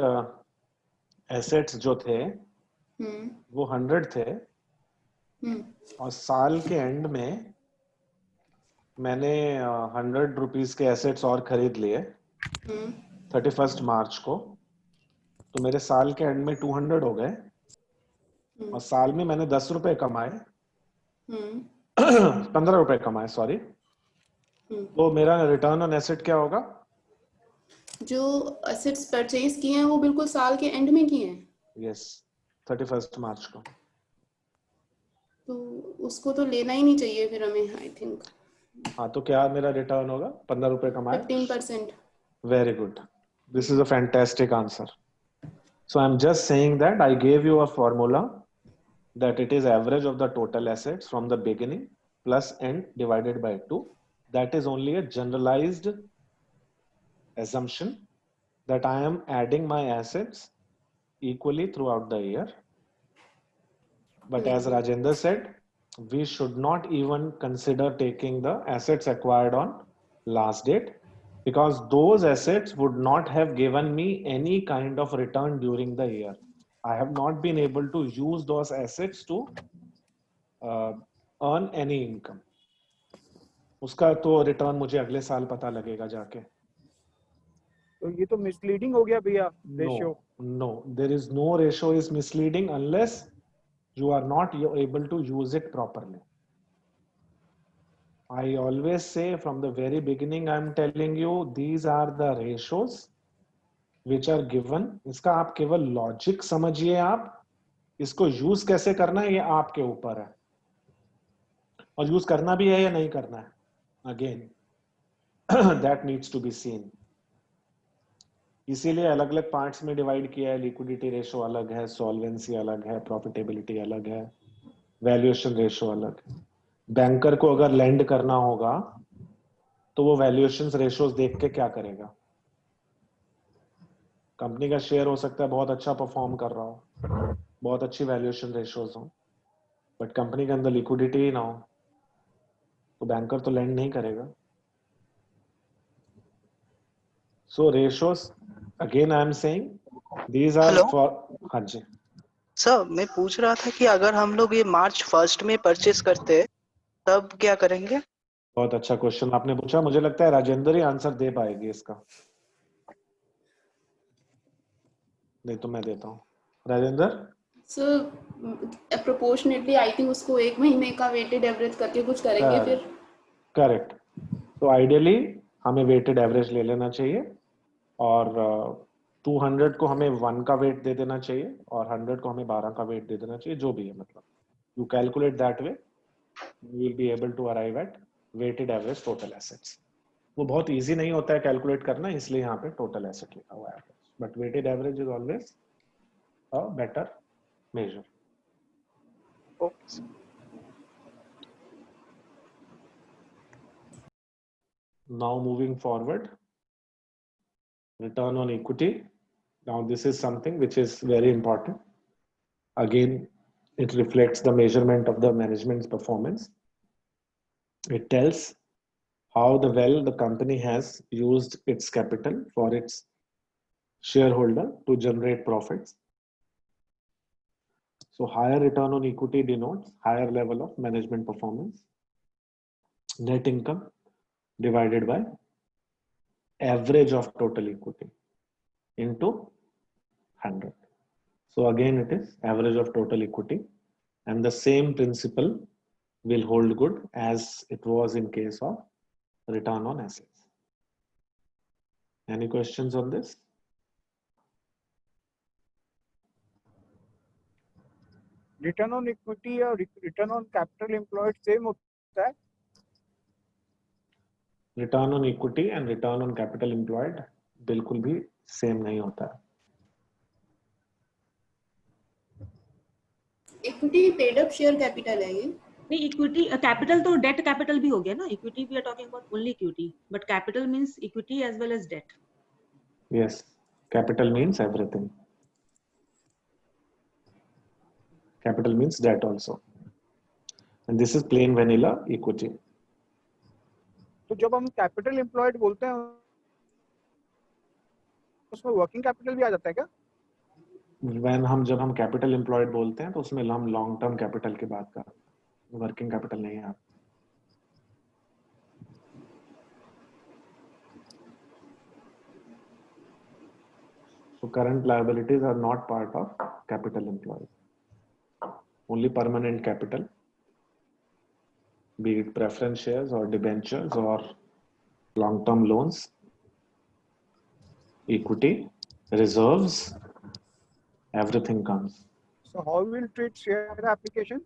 एसेट्स जो थे वो 100 थे और साल के एंड में मैंने 100 रुपीस के एसेट्स और खरीद लिए 31 मार्च को, तो मेरे साल के एंड में 200 हो गए और साल में मैंने 10 रुपए कमाए 15 रुपए कमाए, सॉरी, तो मेरा रिटर्न ऑन एसेट क्या होगा? जो एसेट्स परचेज किए हैं वो बिल्कुल साल के एंड में किए हैं? यस, 31 मार्च को। तो उसको तो लेना ही नहीं चाहिए फिर हमें, आई थिंक। हाँ, तो क्या मेरा रिटर्न होगा? 15 रुपए कमाए, 15%। Very good, this is a fantastic answer. So I'm just saying that I gave you a formula that it is average of the total assets from the beginning plus end divided by 2. That is only a generalized assumption that I am adding my assets equally throughout the year. But as Rajendra said, we should not even consider taking the assets acquired on last date, because those assets would not have given me any kind of return during the year. I have not been able to use those assets to earn any income. उसका तो return मुझे अगले साल पता लगेगा जाके. तो ये तो मिसलीडिंग हो गया भैया ratio. No, there is no ratio is misleading unless you are not able to use it properly. I always say from the very beginning, I'm telling you, these are the ratios which are given. इसका आप केवल logic समझिए, आप इसको use कैसे करना है ये आपके ऊपर है, और यूज करना भी है या नहीं करना है, again that needs to be seen. इसीलिए अलग अलग पार्ट्स में डिवाइड किया है. लिक्विडिटी रेशो अलग है, सॉल्वेंसी अलग है, प्रॉफिटेबिलिटी अलग है, वैल्यूएशन रेशो अलग है. बैंकर को अगर लेंड करना होगा तो वो वैल्यूएशन रेशोज देख के क्या करेगा? कंपनी का शेयर हो सकता है बहुत अच्छा परफॉर्म कर रहा हो, बहुत अच्छी वैल्यूएशन रेशोज हो, बट कंपनी के अंदर लिक्विडिटी ही ना हो, तो बैंकर तो लेंड नहीं करेगा. So ratios again I am saying these are for. हाँ जी सर, मैं पूछ रहा था कि अगर हम लोग ये मार्च 1 में परचेस करते तब क्या करेंगे? बहुत अच्छा क्वेश्चन आपने पूछा. मुझे लगता है राजेंद्र ही आंसर दे पाएगी इसका. नहीं तो मैं देता हूँ. Rajendra. Sir proportionately I think उसको 1 महीने का वेटेड एवरेज करके कुछ करेंगे फिर. करेक्ट. तो आइडियली हमें वेटेड एवरेज ले लेना चाहिए, और 200 को हमें 1 का वेट दे देना चाहिए, और 100 को हमें 12 का वेट दे देना चाहिए, जो भी है. मतलब you calculate that way, you will be able to arrive at weighted average total assets. वो बहुत इजी नहीं होता है कैलकुलेट करना, इसलिए यहाँ पे टोटल एसेट लिखा हुआ है, but weighted average is always a better measure. Now moving forward, return on equity. Now this is something which is very important. Again, it reflects the measurement of the management's performance. It tells how well the company has used its capital for its shareholder to generate profits. So higher return on equity denotes higher level of management performance. Net income divided by average of total equity into 100. So again, it is average of total equity, and the same principle will hold good as it was in case of return on assets. Any questions on this? Return on equity और return on capital employed same होता है? Return on equity and return on capital employed बिल्कुल भी same नहीं होता है. Equity paid up share capital है ये. नहीं, इक्विटी कैपिटल तो डेट कैपिटल भी हो गया ना. Equity we are talking about only equity, but capital means equity as well as debt. Yes, capital means everything. Capital means debt also, and this is plain vanilla equity. तो जब हम capital employed बोलते हैं उसमें working capital भी आ जाता है क्या? जब हम कैपिटल एम्प्लॉयड बोलते हैं तो उसमें हम लॉन्ग टर्म कैपिटल की बात कर रहे हैं, वर्किंग कैपिटल नहीं है. So current liabilities are not part of capital employed. Only permanent capital, be it preference shares or debentures or long-term loans, equity, reserves, everything comes. So how will we treat share application?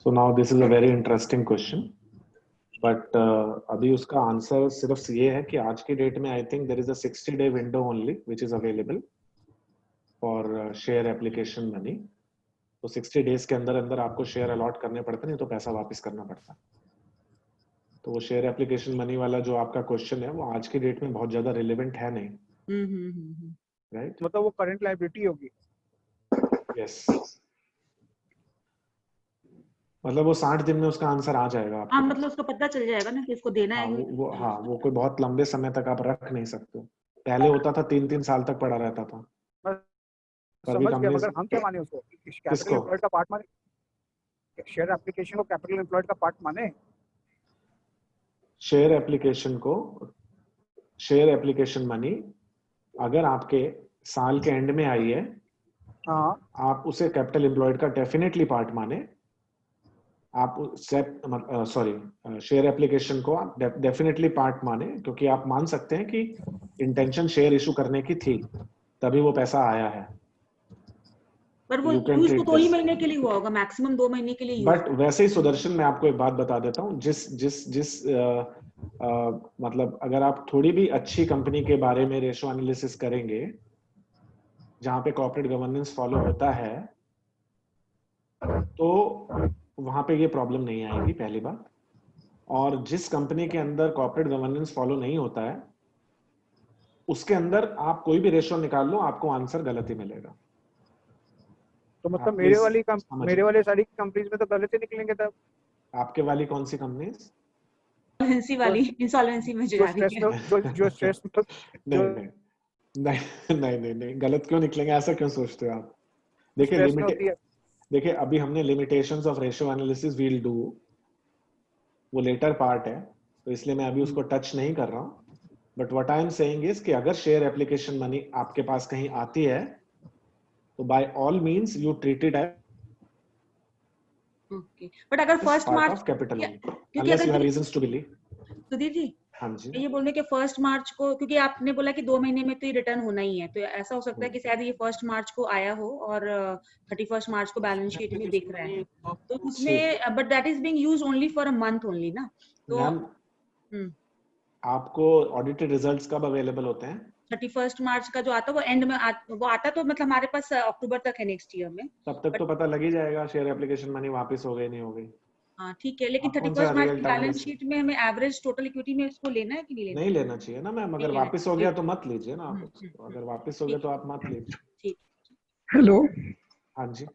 So now this is a very interesting question. But अभी उसका answer सिर्फ ये है कि आज की date में I think there is a 60 day window only which is available for share application money. तो 60 डेज के अंदर अंदर आपको शेयर अलॉट करने पड़ते, नहीं तो पैसा वापस करना पड़ता. तो वो शेयर एप्लीकेशन मनी वाला जो आपका क्वेश्चन है वो आज की डेट में बहुत ज्यादा रिलेवेंट है नहीं. राइट, मतलब वो करंट लायबिलिटी होगी. यस, मतलब वो 60 दिन में उसका आंसर आ जाएगा आपको. हाँ, मतलब उसको पता चल जाएगा ना कि इसको देना है. वो कोई बहुत लंबे समय तक आप रख नहीं सकते. पहले होता था 3-3 साल तक पड़ा रहता था. समझ गया, मगर हम क्या माने उसको? कैपिटल एम्प्लॉयड का पार्ट माने? शेयर एप्लीकेशन को कैपिटल एम्प्लॉयड का पार्ट माने? शेयर एप्लीकेशन मनी अगर आपके साल के एंड में आई है, हाँ आप उसे कैपिटल एम्प्लॉयड का डेफिनेटली पार्ट माने। आप शेयर एप्लीकेशन को आप डेफिनेटली पार्ट माने, क्योंकि आप मान सकते हैं कि इंटेंशन शेयर इशू करने की थी, तभी वो पैसा आया है। पर वो You can यूज तो treat 2 ही this. महीने के लिए हुआ होगा, मैक्सिमम 2 महीने के लिए यूज। बट वैसे ही सुदर्शन, मैं आपको एक बात बता देता हूँ, मतलब अगर आप थोड़ी भी अच्छी कंपनी के बारे में रेशो एनालिसिस करेंगे जहां पे कॉर्पोरेट गवर्नेंस फॉलो होता है, तो वहां पे ये प्रॉब्लम नहीं आएगी, पहली बात। और जिस कंपनी के अंदर कॉर्पोरेट गवर्नेंस फॉलो नहीं होता है, उसके अंदर आप कोई भी रेशो निकाल लो, आपको आंसर गलत ही मिलेगा। तो मतलब आप मेरे please वाले सारी कंपनीज में तो गलत ही निकलेंगे तब। आपके वाली कौन सी कंपनी? इंसॉल्वेंसी में जा रही है। जो स्ट्रेस में नहीं, गलत क्यों निकलेंगे? ऐसा क्यों सोचते हो आप? स्ट्रेस में होती है। देखिए अभी हमने limitations of ratio analysis we'll do, वो लेटर पार्ट है, तो इसलिए मैं अभी उसको टच नहीं कर रहा हूँ। But what I am saying is कि अगर शेयर एप्लीकेशन मनी आपके पास कहीं आती है, तो by all means you treat it as okay, but अगर फर्स्ट मार्च ऑफ कैपिटल क्योंकि अनलेस यू हैव अगर reasons to believe. Sudhir ji हाँ जी, ये बोल रहे कि 1 मार्च को, क्योंकि आपने बोला कि 2 महीने में तो ये रिटर्न होना ही है, तो ऐसा हो सकता है कि शायद ये 1 मार्च को आया हो और 31 मार्च को बैलेंस शीट में दिख रहा है, तो उसमें but that is being used only for a month only ना। तो मैम आपको ऑडिटेड रिजल्ट्स कब अवेलेबल होते हैं? 31 मार्च का जो आता है वो एंड में वो आता, तो मतलब हमारे पास अक्टूबर तक है नेक्स्ट ईयर में। तब तक तो पता लग ही जाएगा शेयर एप्लीकेशन मनी वापस हो गई नहीं हो गई। हाँ ठीक है, लेकिन आप कौन सा 31 मार्च रियल की टाइम बैलेंस बेसिस? शीट में हमें एवरेज टोटल इक्विटी में इसको लेना है कि नहीं लेना? नहीं लेना चाहिए ना मैम, अगर नहीं लेना वापस हो चाहिए। गया तो मत लीजिए ना आप उसको, अगर वापस हो गया तो आप मत लीजिए। ठीक। हेलो। हाँ जी,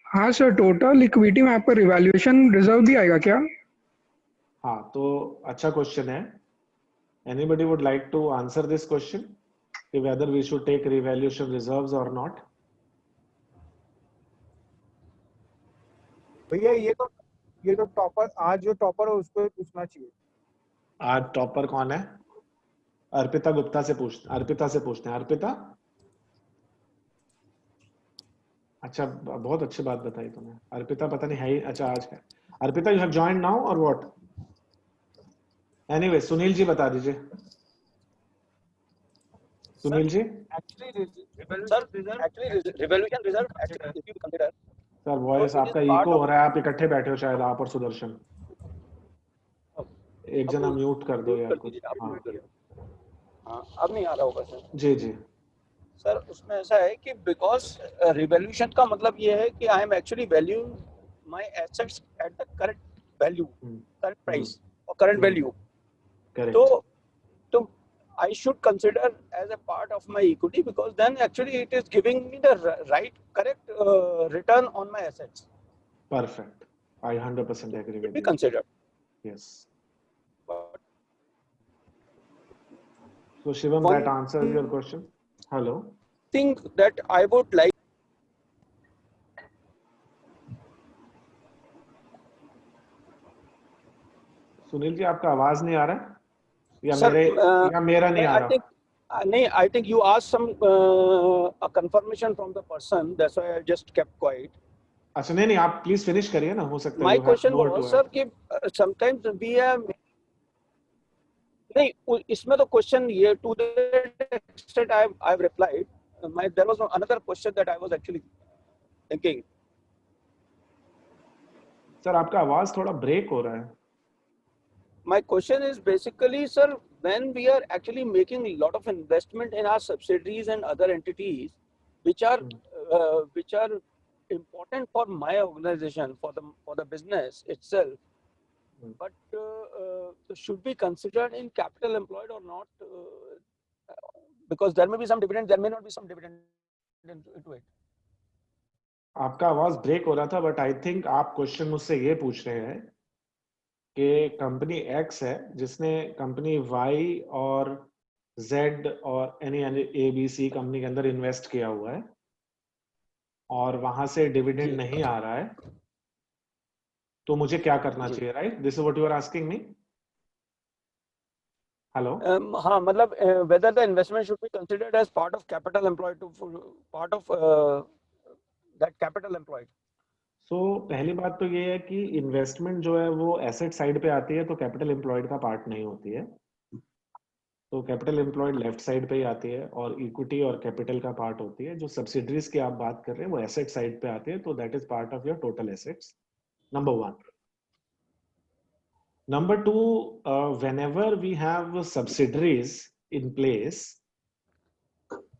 हाँ सर, टोटल इक्विटी में आपका रिवैल्यूएशन रिजर्व भी आएगा क्या? हाँ तो अच्छा क्वेश्चन है। Anybody would like to answer this question कि whether we should take revaluation reserves और नॉट? भैया ये तो टॉपर, आज जो टॉपर है उसको पूछना चाहिए। आज टॉपर कौन है? अर्पिता गुप्ता से पूछते हैं। अर्पिता, अच्छा बहुत अच्छी बात बताई तुमने। अर्पिता पता नहीं है ही, अच्छा आज है। Arpita you have joined now और व्हाट? एनीवे सुनील जी बता दीजिए। Sunil ji revaluation reserve actually if you consider sir, voice आपका इको हो रहा है, आप इकट्ठे बैठे हो शायद, आप और सुदर्शन। एक जना म्यूट कर दो यार कुछ। हाँ अब नहीं आ रहा होगा सर। जी सर उसमें ऐसा है कि बिकॉज रिवैल्यूएशन का मतलब ये है कि I am actually value my assets eight the correct value, correct price और करेंट वैल्यू। तो I should consider as a part of my equity, because then actually it is giving me the correct return on my assets. Perfect. I 100% agree with you. Be considered. Yes. So Shivam, that answers your question. Hello. Thing that I would like. Sunil ji आपका आवाज नहीं आ रहा है? या Sir, मेरा नहीं आ रहा? नहीं, I think you asked some a confirmation from the person. That's why I just kept quiet. अच्छा नहीं आप प्लीज फिनिश करिए ना, हो सकता है। My question was sir कि sometimes we have नहीं, इसमें तो क्वेश्चन ये to that extent I've replied. There was another question that I was actually thinking. Sir आपका आवाज थोड़ा ब्रेक हो रहा है। My question is basically, sir, when we are actually making a lot of investment in our subsidiaries and other entities, which are important for my organization, for the business itself, but should be considered in capital employed or not? Because there may be some dividend, there may not be some dividend into it. आपका आवाज break हो रहा था, but I think आप question मुझसे ये पूछ रहे हैं कि कंपनी एक्स है जिसने कंपनी वाई और जेड और any A B C company के अंदर इन्वेस्ट किया हुआ है और वहां से डिविडेंड नहीं आ रहा है, तो मुझे क्या करना चाहिए? Right, this is what you are asking me. Hello हाँ मतलब whether the investment should be considered as part of capital employed to part of that capital employed. सो पहली बात तो ये है कि इन्वेस्टमेंट जो है वो एसेट साइड पे आती है तो कैपिटल एम्प्लॉयड का पार्ट नहीं होती है. तो कैपिटल एम्प्लॉयड लेफ्ट साइड पे ही आती है और इक्विटी और कैपिटल का पार्ट होती है. जो सब्सिडरीज की आप बात कर रहे हैं वो एसेट साइड पे आती है तो that is part of your total assets. Number 1. Number 2, whenever we have subsidiaries in place,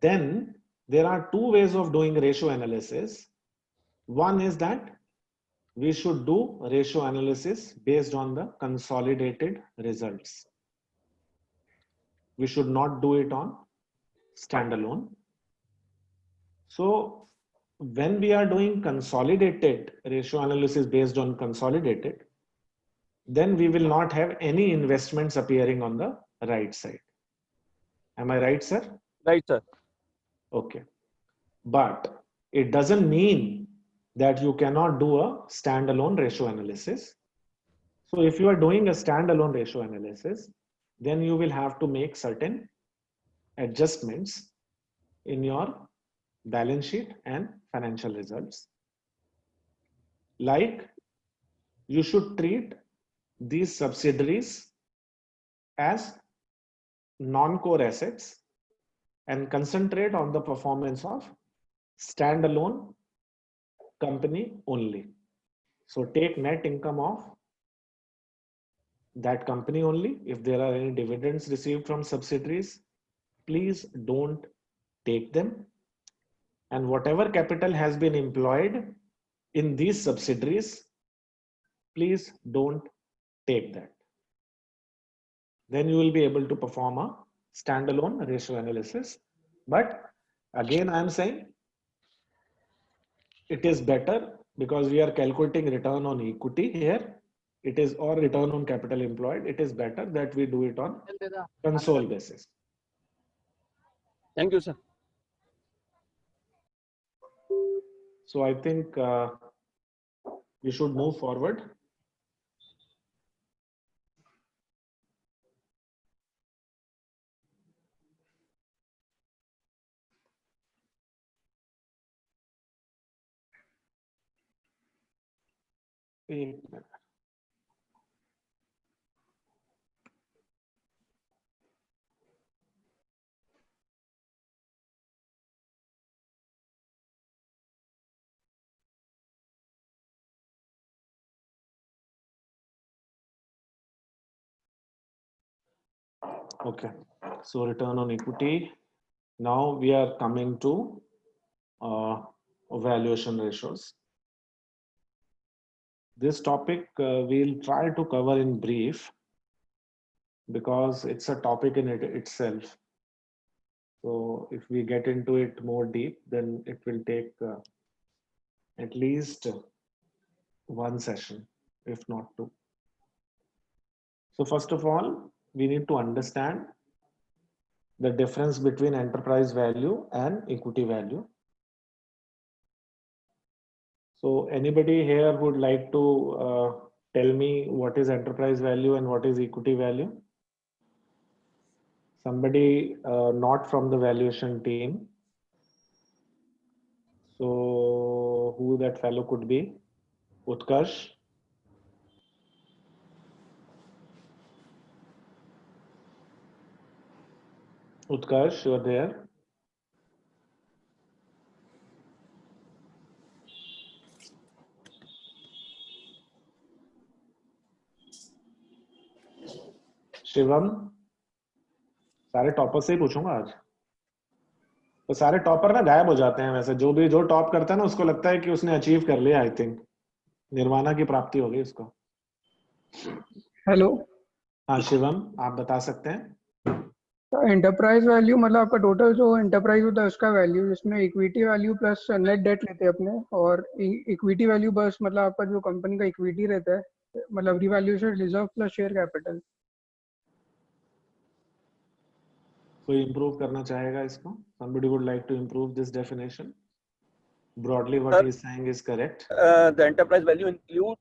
then there are two ways of doing ratio analysis. One is that we should do ratio analysis based on the consolidated results. We should not do it on standalone. So when we are doing consolidated ratio analysis based on consolidated, then we will not have any investments appearing on the right side. Am I right, sir? Right, sir. Okay. But it doesn't mean that you cannot do a standalone ratio analysis. So if you are doing a standalone ratio analysis, then you will have to make certain adjustments in your balance sheet and financial results. Like you should treat these subsidiaries as non-core assets and concentrate on the performance of standalone company only. So take net income of that company only. If there are any dividends received from subsidiaries, please don't take them. And whatever capital has been employed in these subsidiaries, please don't take that. Then you will be able to perform a standalone ratio analysis. But again, I am saying it is better because we are calculating return on equity here. It is or return on capital employed. It is better that we do it on console basis. Thank you, sir. So I think we should move forward. Okay, so return on equity. Now we are coming to valuation ratios. This topic we'll try to cover in brief because it's a topic in itself. So if we get into it more deep, then it will take at least one session, if not two. So first of all, we need to understand the difference between enterprise value and equity value. So anybody here would like to tell me what is enterprise value and what is equity value? Somebody not from the valuation team. So who that fellow could be? Utkarsh. Utkarsh, you are there. Shivam, सारे topper से ही पूछूंगा आज. तो सारे topper ना गायब हो जाते हैं. वैसे जो टॉप करता है ना उसको लगता है कि उसने अचीव कर लिया. आई थिंक निर्वाणा की प्राप्ति हो गई उसको. हेलो. हाँ शिवम, आप बता सकते हैं. एंटरप्राइज वैल्यू मतलब आपका टोटल जो एंटरप्राइज होता है उसका वैल्यू, जिसमें equity value plus net date लेते हैं अपने, और इक्विटी वैल्यू बस मतलब आपका जो कंपनी का इक्विटी रहता है, मतलब revaluation reserve plus share capital. कोई improve करना चाहेगा इसको? Somebody would like to improve this definition. Broadly, what he is saying is correct. The enterprise value include.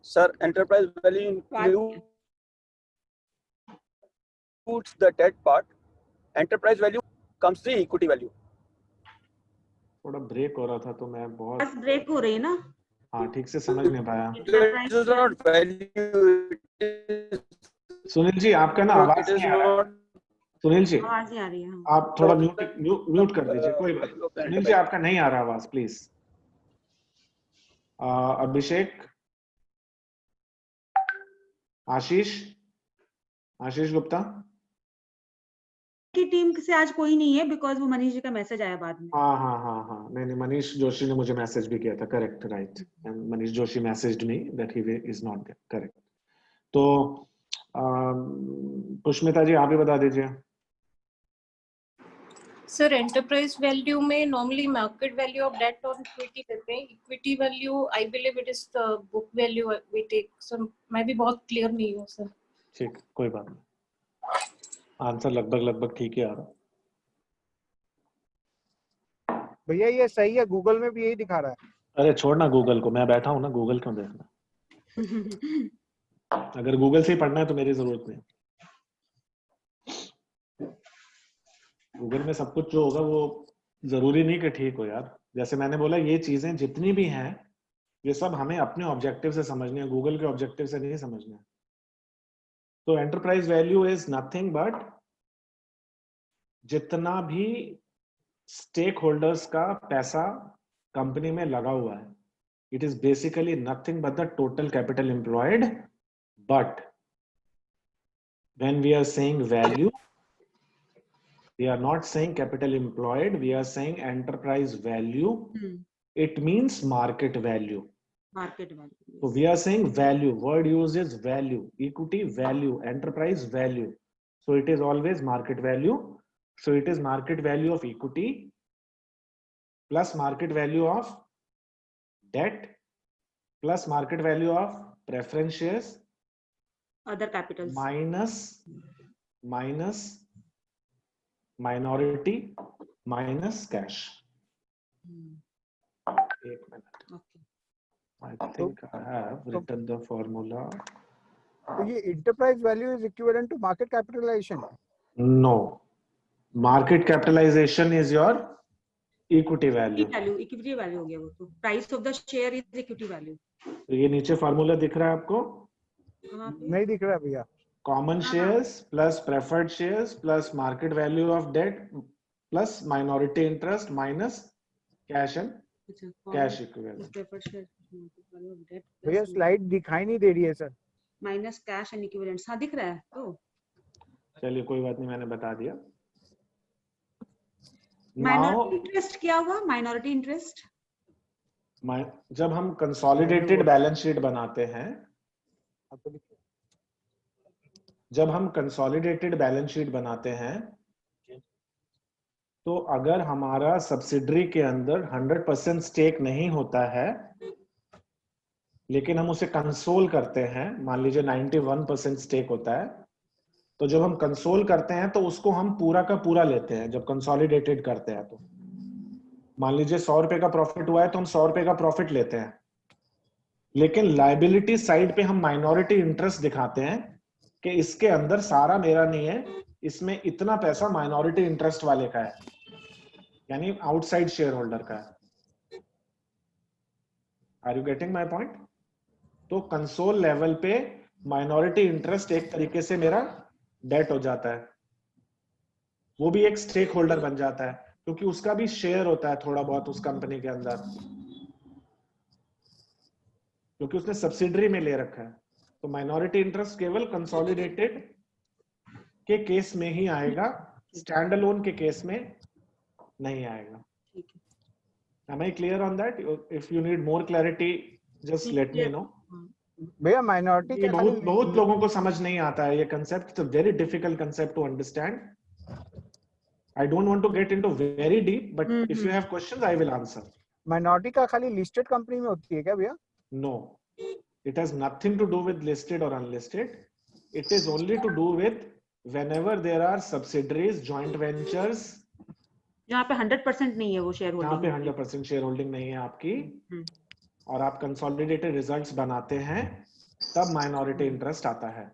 Sir, enterprise value include includes the debt part, enterprise value comes the equity value. थोड़ा break हो रहा था तो मैं बहुत बस break हो रही है ना। हाँ ठीक से समझ नहीं पाया। It is not value. It Sunil ji आपका ना आवाज is नहीं आ रहा। not. सुनील जी आवाज नहीं आ रही है। आप थोड़ा म्यूट कर दीजिए, कोई बात नहीं। सुनील जी आपका नहीं आ रहा आवाज, प्लीज। अभिषेक, आशीष गुप्ता की टीम से आज कोई नहीं है बिकॉज वो मनीष जी का मैसेज आया बाद में। हाँ नहीं मनीष जोशी ने मुझे मैसेज भी किया था, correct right. And Manish Joshi messaged me that he is not there, correct. तो पुष्मिता जी आप ही बता दीजिए। सर एंटरप्राइज वैल्यू में normally market value of debt और इक्विटी करते हैं। Equity value I believe it is the book value we take. Sir मैं भी बहुत क्लियर नहीं हूँ सर। ठीक, कोई बात नहीं, आंसर लगभग ठीक ही आ रहा। भैया ये सही है, गूगल में भी यही दिखा रहा है। अरे छोड़ना गूगल को, मैं बैठा हूं ना, गूगल क्यों देखना। अगर गूगल से ही पढ़ना है तो मेरी जरूरत नहीं। गूगल में सब कुछ जो होगा वो जरूरी नहीं कि ठीक हो यार। जैसे मैंने बोला ये चीजें जितनी भी हैं ये सब हमें अपने ऑब्जेक्टिव से समझनी है, गूगल के ऑब्जेक्टिव से नहीं समझनी है। तो enterprise value is nothing but जितना भी स्टेक होल्डर्स का पैसा कंपनी में लगा हुआ है, it is basically nothing but the total capital employed. But when we are saying value, we are not saying capital employed, we are saying enterprise value. It means market value. Market value. So we are saying value, word used is value, equity value, enterprise value. So it is always market value. So it is market value of equity plus market value of debt plus market value of preference shares other capitals minus minority minus cash. एक minute, I think I have written the formula. तो ये enterprise value is equivalent to market capitalization? No, market capitalization is your equity value. Equity value हो गया वो तो। Price of the share is equity value. तो ये नीचे formula दिख रहा है आपको? नहीं दिख रहा भैया। Common shares plus preferred shares plus market value of debt plus minority interest minus cash and cash equivalent. भैया स्लाइड दिखाई नहीं दे रही है sir. Minus cash and equivalents, हाँ दिख रहा है तो। चलिए कोई बात नहीं, मैंने बता दिया। माइनॉरिटी इंटरेस्ट क्या हुआ? माइनॉरिटी इंटरेस्ट जब हम कंसोलिडेटेड बैलेंस शीट बनाते हैं, तो अगर हमारा सब्सिडरी के अंदर 100% स्टेक नहीं होता है लेकिन हम उसे कंसोल करते हैं, मान लीजिए 91% स्टेक होता है, तो जब हम कंसोल करते हैं तो उसको हम पूरा का पूरा लेते हैं। जब कंसोलिडेटेड करते हैं तो मान लीजिए 100 रुपए का प्रॉफिट हुआ है तो हम 100 रुपए का प्रॉफिट लेते हैं, लेकिन लायबिलिटी साइड पे हम माइनॉरिटी इंटरेस्ट दिखाते हैं कि इसके अंदर सारा मेरा नहीं है, इसमें इतना पैसा माइनॉरिटी इंटरेस्ट वाले का है, यानी आउटसाइड शेयर होल्डर का है। Are you getting my point? तो कंसोल लेवल पे माइनॉरिटी इंटरेस्ट एक तरीके से मेरा डेट हो जाता है, वो भी एक स्टेक होल्डर बन जाता है क्योंकि उसका भी शेयर होता है थोड़ा बहुत उस कंपनी के अंदर, क्योंकि उसने सब्सिडरी में ले रखा है। तो माइनॉरिटी इंटरेस्ट केवल कंसोलिडेटेड के केस में ही आएगा, स्टैंड अलोन के केस में नहीं आएगा। Am I clear on that? If you need more clarity, just let me know. भैया माइनॉरिटी ये बहुत लोगों को समझ नहीं आता है ये concept. It's a very difficult concept to understand. I don't want to get into very deep, but if you have questions, I will answer. Minority का खाली लिस्टेड कंपनी में होती है क्या भैया? No, it has nothing to do with listed or unlisted. It is only to do with whenever there are subsidiaries, joint ventures. जहाँ पे 100% नहीं है वो शेयर होल्डिंग, जहाँ पे 100% शेयर होल्डिंग नहीं है आपकी और आप कंसोलिडेटेड रिजल्ट्स बनाते हैं, तब माइनॉरिटी इंटरेस्ट आता है।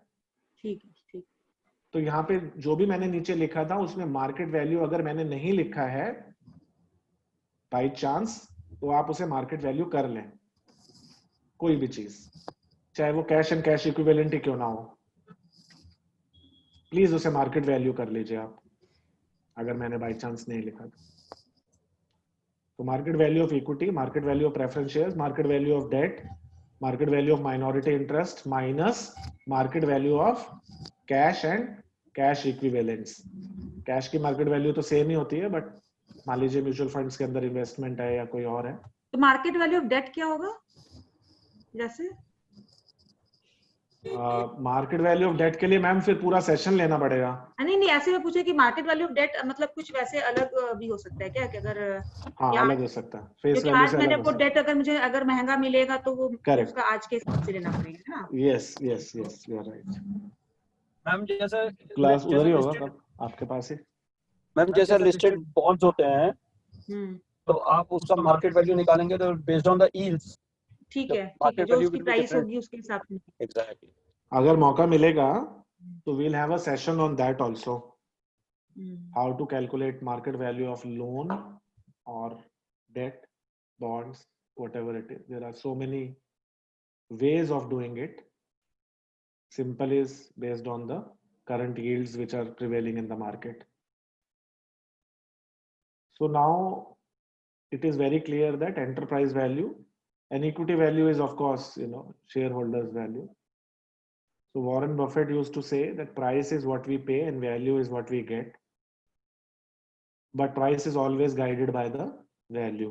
ठीक है, ठीक। तो यहाँ पे जो भी मैंने नीचे लिखा था उसमें मार्केट वैल्यू अगर मैंने नहीं लिखा है बाई चांस, तो आप उसे मार्केट वैल्यू कर लें, कोई भी चीज, चाहे वो कैश एंड कैश इक्विवेलेंट ही क्यों ना हो, प्लीज उसे मार्केट वैल्यू कर लीजिए आप, अगर मैंने बाई चांस नहीं लिखा तो market value of equity, market value of preference shares, market value of debt, market value of minority interest minus market value of cash and cash equivalents. Cash की market value तो same ही होती है, but मान लीजिए mutual funds के अंदर investment है या कोई और है। तो मार्केट वैल्यू ऑफ डेट क्या होगा? जैसे मार्केट वैल्यू ऑफ डेट के लिए मैम फिर पूरा सेशन लेना पड़ेगा। नहीं नहीं, ऐसे में पूछे कि मार्केट वैल्यू ऑफ डेट मतलब कुछ वैसे अलग भी हो सकता है क्या, कि अगर हाँ अलग हो सकता है, फेस वैल्यू आज से मैंने अलग वो हो डेट अगर मुझे अगर महंगा मिलेगा तो वो Correct. उसका आज के हिसाब से लेना पड़ेगा ना। Yes yes yes you are right. Ma'am जैसे क्लास उधर ही होगा तब आपके पास ही। मैम जैसे लिस्टेड बॉन्ड्स होते हैं, तो आप उसका मार्केट वैल्यू निकालेंगे तो बेस्ड ऑन द यील्ड्स। ठीक है, जो उसकी प्राइस होगी उसके हिसाब से। एग्जैक्टली। अगर मौका मिलेगा तो we'll have a session on that also, how to calculate market value of loan or debt, bonds, whatever it is. There are so many ways of doing it. Simple is based on the current yields which are prevailing in the market. So now it is very clear that enterprise value and equity value is of course, shareholders value. So Warren Buffett used to say that price is what we pay and value is what we get. But price is always guided by the value.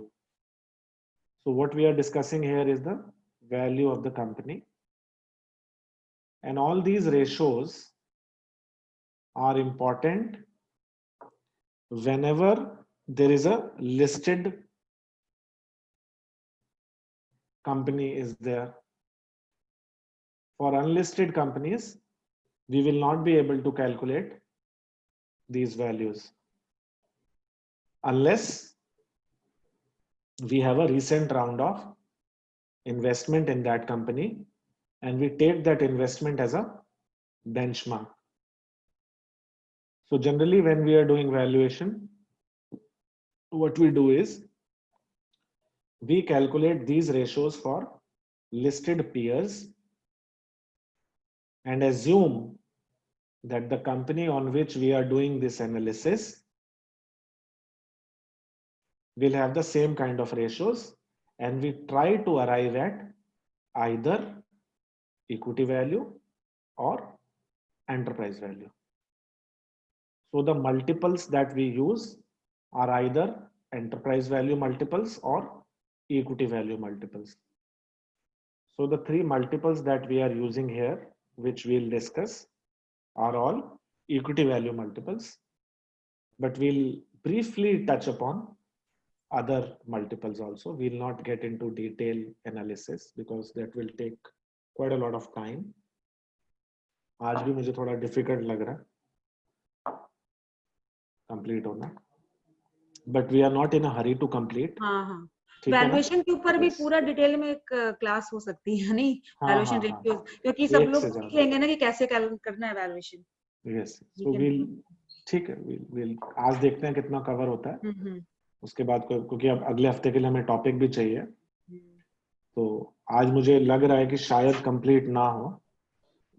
So what we are discussing here is the value of the company. And all these ratios are important whenever there is a listed company is there. For unlisted companies, we will not be able to calculate these values unless we have a recent round of investment in that company and we take that investment as a benchmark. So generally when we are doing valuation, what we do is we calculate these ratios for listed peers and assume that the company on which we are doing this analysis will have the same kind of ratios, and we try to arrive at either equity value or enterprise value. So the multiples that we use are either enterprise value multiples or equity value multiples. So the three multiples that we are using here, which we'll discuss, are all equity value multiples, but we'll briefly touch upon other multiples also. We'll not get into detailed analysis because that will take quite a lot of time. आज भी मुझे थोड़ा difficult लग रहा है complete होना, but we are not in a hurry to complete. हाँ valuation के ऊपर भी पूरा डिटेल में एक क्लास हो सकती है नहीं, वैल्यूएशन रेशियो, क्योंकि सब लोग सीख लेंगे ना कि कैसे करना है वैल्यूएशन। यस, सो विल ठीक है, विल आज देखते हैं कितना कवर होता है, उसके बाद क्योंकि अब अगले हफ्ते के लिए हमें टॉपिक भी चाहिए, तो आज मुझे लग रहा है कि शायद कंप्लीट ना हो।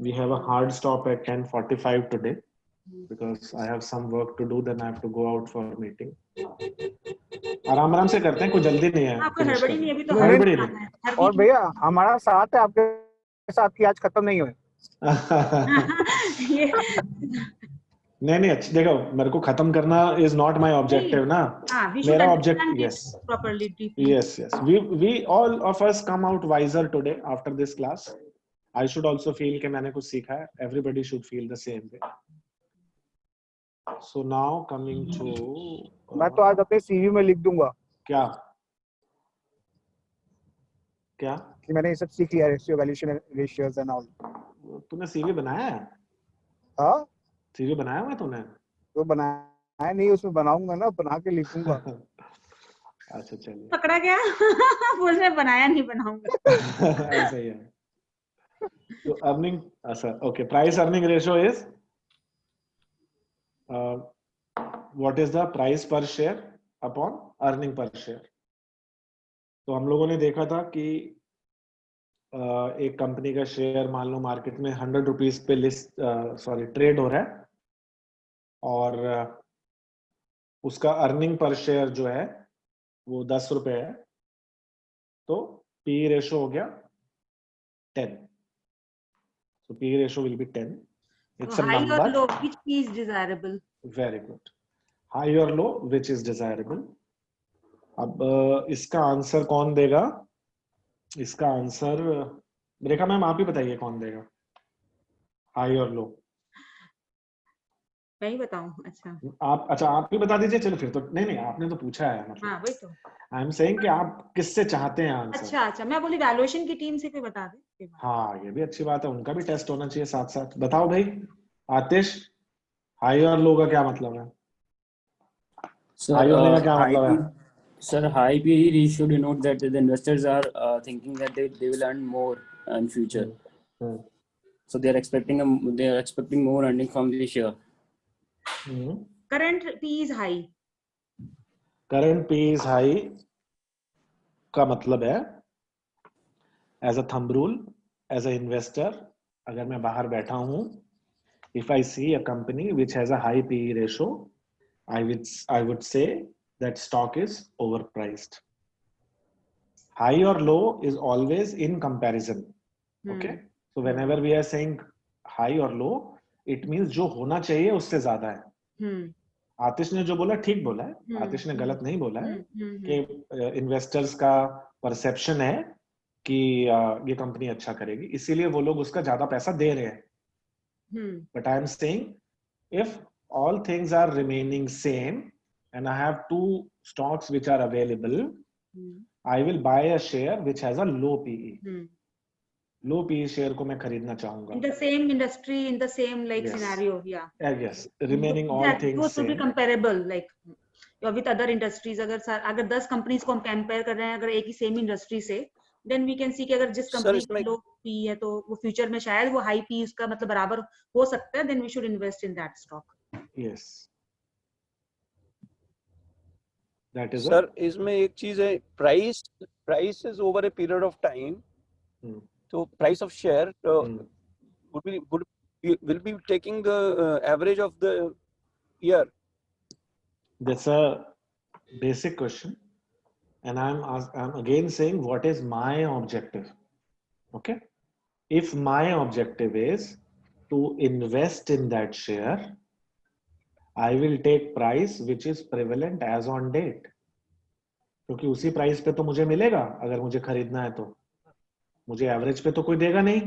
We have a hard stop at 10:45 today because I have some work to do, then I have to go out for meeting. आराम से करते हैं, कोई जल्दी नहीं है, आपको हड़बड़ी नहीं, अभी तो हड़बड़ी नहीं। और भैया हमारा साथ है, आपके साथ की आज खत्म नहीं हुए। नहीं अच्छा देखो, मेरे को खत्म करना is not my objective ना, मेरा objective yes we all of us come out wiser today after this class. I should also feel कि मैंने कुछ सीखा है, everybody should feel the same way. So now coming to मैं तो आज अपने सीवी में लिख दूंगा क्या कि मैंने ये सब सीख लिया, ratio valuation ratios and all. तूने सीवी बनाया है? हाँ सीवी बनाया हुआ तूने? तो बनाया नहीं, उसमें बनाऊंगा ना, बना के लिखूंगा। अच्छा चलिए, पकड़ा गया। बोल रहे बनाया नहीं, बनाऊंगा। ऐसा ही है। तो अर्निंग, अच्छा okay, price earning ratio is what is the price per share upon earning per share. तो हम लोगों ने देखा था कि एक कंपनी का शेयर मान लो मार्केट में 100 रुपीज पे ट्रेड हो रहा है और उसका अर्निंग पर शेयर जो है वो 10 रुपए है, तो पी रेशो हो गया 10। So P ratio will be 10. It's a high or number. low, which P is desirable? Very good. High or low, which is desirable. अब इसका आंसर कौन देगा? इसका आंसर रेखा मैम आप ही बताइए कौन देगा, हाई और लो। मैं ही बताऊं? अच्छा आप ही बता दीजिए। चलो फिर तो नहीं आपने तो पूछा है, मतलब हाँ वही तो। आई एम सेइंग कि आप किससे चाहते हैं आंसर। अच्छा मैं बोली वैल्यूएशन की टीम से कोई बता दे। हाँ ये भी अच्छी बात है, उनका भी टेस्ट होना चाहिए साथ साथ। बताओ भाई आतिश, हाई और लो का क्या मतलब है? हाई होने का क्या मतलब है? Sir, high PE ratio denotes that the investors are thinking that they will earn more in future. So they are expecting more earning from the share. Current P is high. Current P is high का मतलब है as a thumb rule, as a investor, अगर मैं बाहर बैठा हूं, if I see a company which has a high PE ratio, I would say that stock is overpriced. High or low is always in comparison. Okay, so whenever we are saying high or low, it means जो होना चाहिए उससे ज्यादा है। आतिश ने जो बोला ठीक बोला है, आतिश ने गलत नहीं बोला है कि इन्वेस्टर्स का परसेप्शन है कि ये कंपनी अच्छा करेगी, इसीलिए वो लोग उसका ज्यादा पैसा दे रहे हैं। But I am saying if all things are remaining same and I have two stocks which are available, I will buy a share which has a low PE. Low PE share को मैं खरीदना चाहूंगा। In the same industry, in the same like scenario, yeah. Yes, remaining all things those same. will be comparable like with other industries. अगर 10 companies को हम compare कर रहे हैं अगर एक ही सेम इंडस्ट्री से, then we can see कि अगर जिस कंपनी की लो पी है तो वो फ्यूचर में शायद वो हाई पी उसका मतलब बराबर हो सकता है, then we should invest in that stock. Yes. That is sir इसमें एक चीज है, price is over a period of time, तो price of share will be taking the average of the year. That's a basic question, and I'm again saying what is my objective. Okay, if my objective is to invest in that share, I will take price which is prevalent as on date, क्योंकि उसी price पे तो मुझे मिलेगा। अगर मुझे खरीदना है तो मुझे एवरेज पे तो कोई देगा नहीं।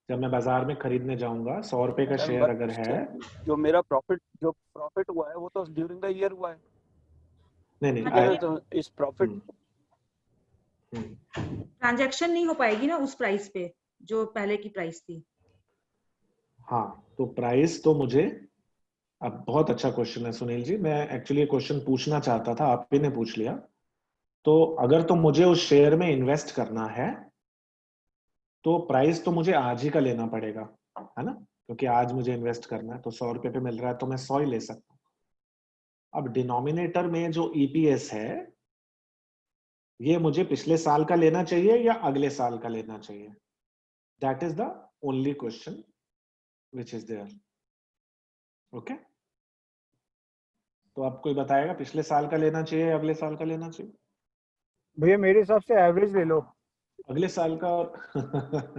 जब मैं बाजार में खरीदने जाऊंगा 100 रुपए का शेयर अगर है, जो मेरा प्रॉफिट हुआ है वो तो ड्यूरिंग द ईयर हुआ है। नहीं तो इस प्रॉफिट ट्रांजैक्शन नहीं हो पाएगी ना उस प्राइस पे जो पहले की प्राइस थी। हाँ तो प्राइस तो मुझे, अब बहुत अच्छा क्वेश्चन है सुनील जी, मैं एक्चुअली ये क्वेश्चन पूछना चाहता था, आप ही ने पूछ लिया। तो अगर तो मुझे उस शेयर में इन्वेस्ट करना है तो प्राइस तो मुझे आज ही का लेना पड़ेगा, है ना, क्योंकि आज मुझे इन्वेस्ट करना है तो 100 रुपए पे मिल रहा है तो मैं 100 ही ले सकता हूँ। अब डिनोमिनेटर में जो ईपीएस है ये मुझे पिछले साल का लेना चाहिए या अगले साल का लेना चाहिए? That is the only question which is there. Okay? तो आप कोई बताएगा पिछले साल का लेना चाहिए या अगले साल का लेना चाहिए? भैया मेरे हिसाब से एवरेज ले लो। अगले साल का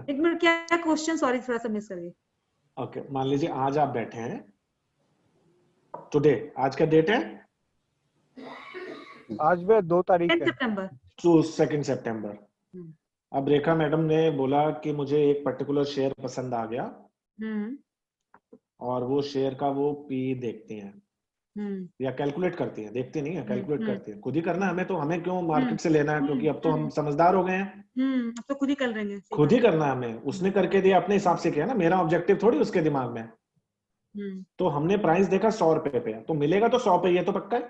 एक मिनट, क्या क्वेश्चन? सॉरी थोड़ा सा मिस कर गई। ओके, मान लीजिए आज आप बैठे हैं, टुडे, आज का डेट है? आज भी 2 तारीख है, 2 सितंबर। अब रेखा मैडम ने बोला कि मुझे एक पर्टिकुलर शेयर पसंद आ गया और वो शेयर का वो पी देखते हैं या कैलकुलेट करती हैं, देखते नहीं है, कैलकुलेट करती हैं। खुद ही करना है हमें, तो हमें क्यों मार्केट से लेना है, क्योंकि अब तो हम समझदार हो गए हैं। अब तो खुद ही कर लेंगे, खुद ही करना है हमें। उसने करके दिया अपने हिसाब से किया ना, मेरा ऑब्जेक्टिव थोड़ी उसके दिमाग में। तो हमने प्राइस देखा 100 रुपए पे, तो मिलेगा तो 100 पे, ये तो पक्का है।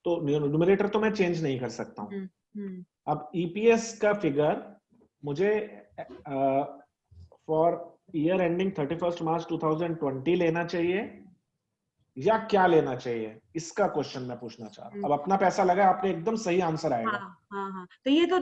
तो न्यूमरेटर तो मैं चेंज नहीं कर सकता हूँ। अब ईपीएस का फिगर मुझे फॉर ईयर एंडिंग 31 मार्च 2020 लेना चाहिए या क्या लेना चाहिए, इसका क्वेश्चन मैं पूछना चाह रहा हूँ। अब अपना पैसा लगा, आपने एकदम सही आंसर आएगा। हाँ, तो ये तो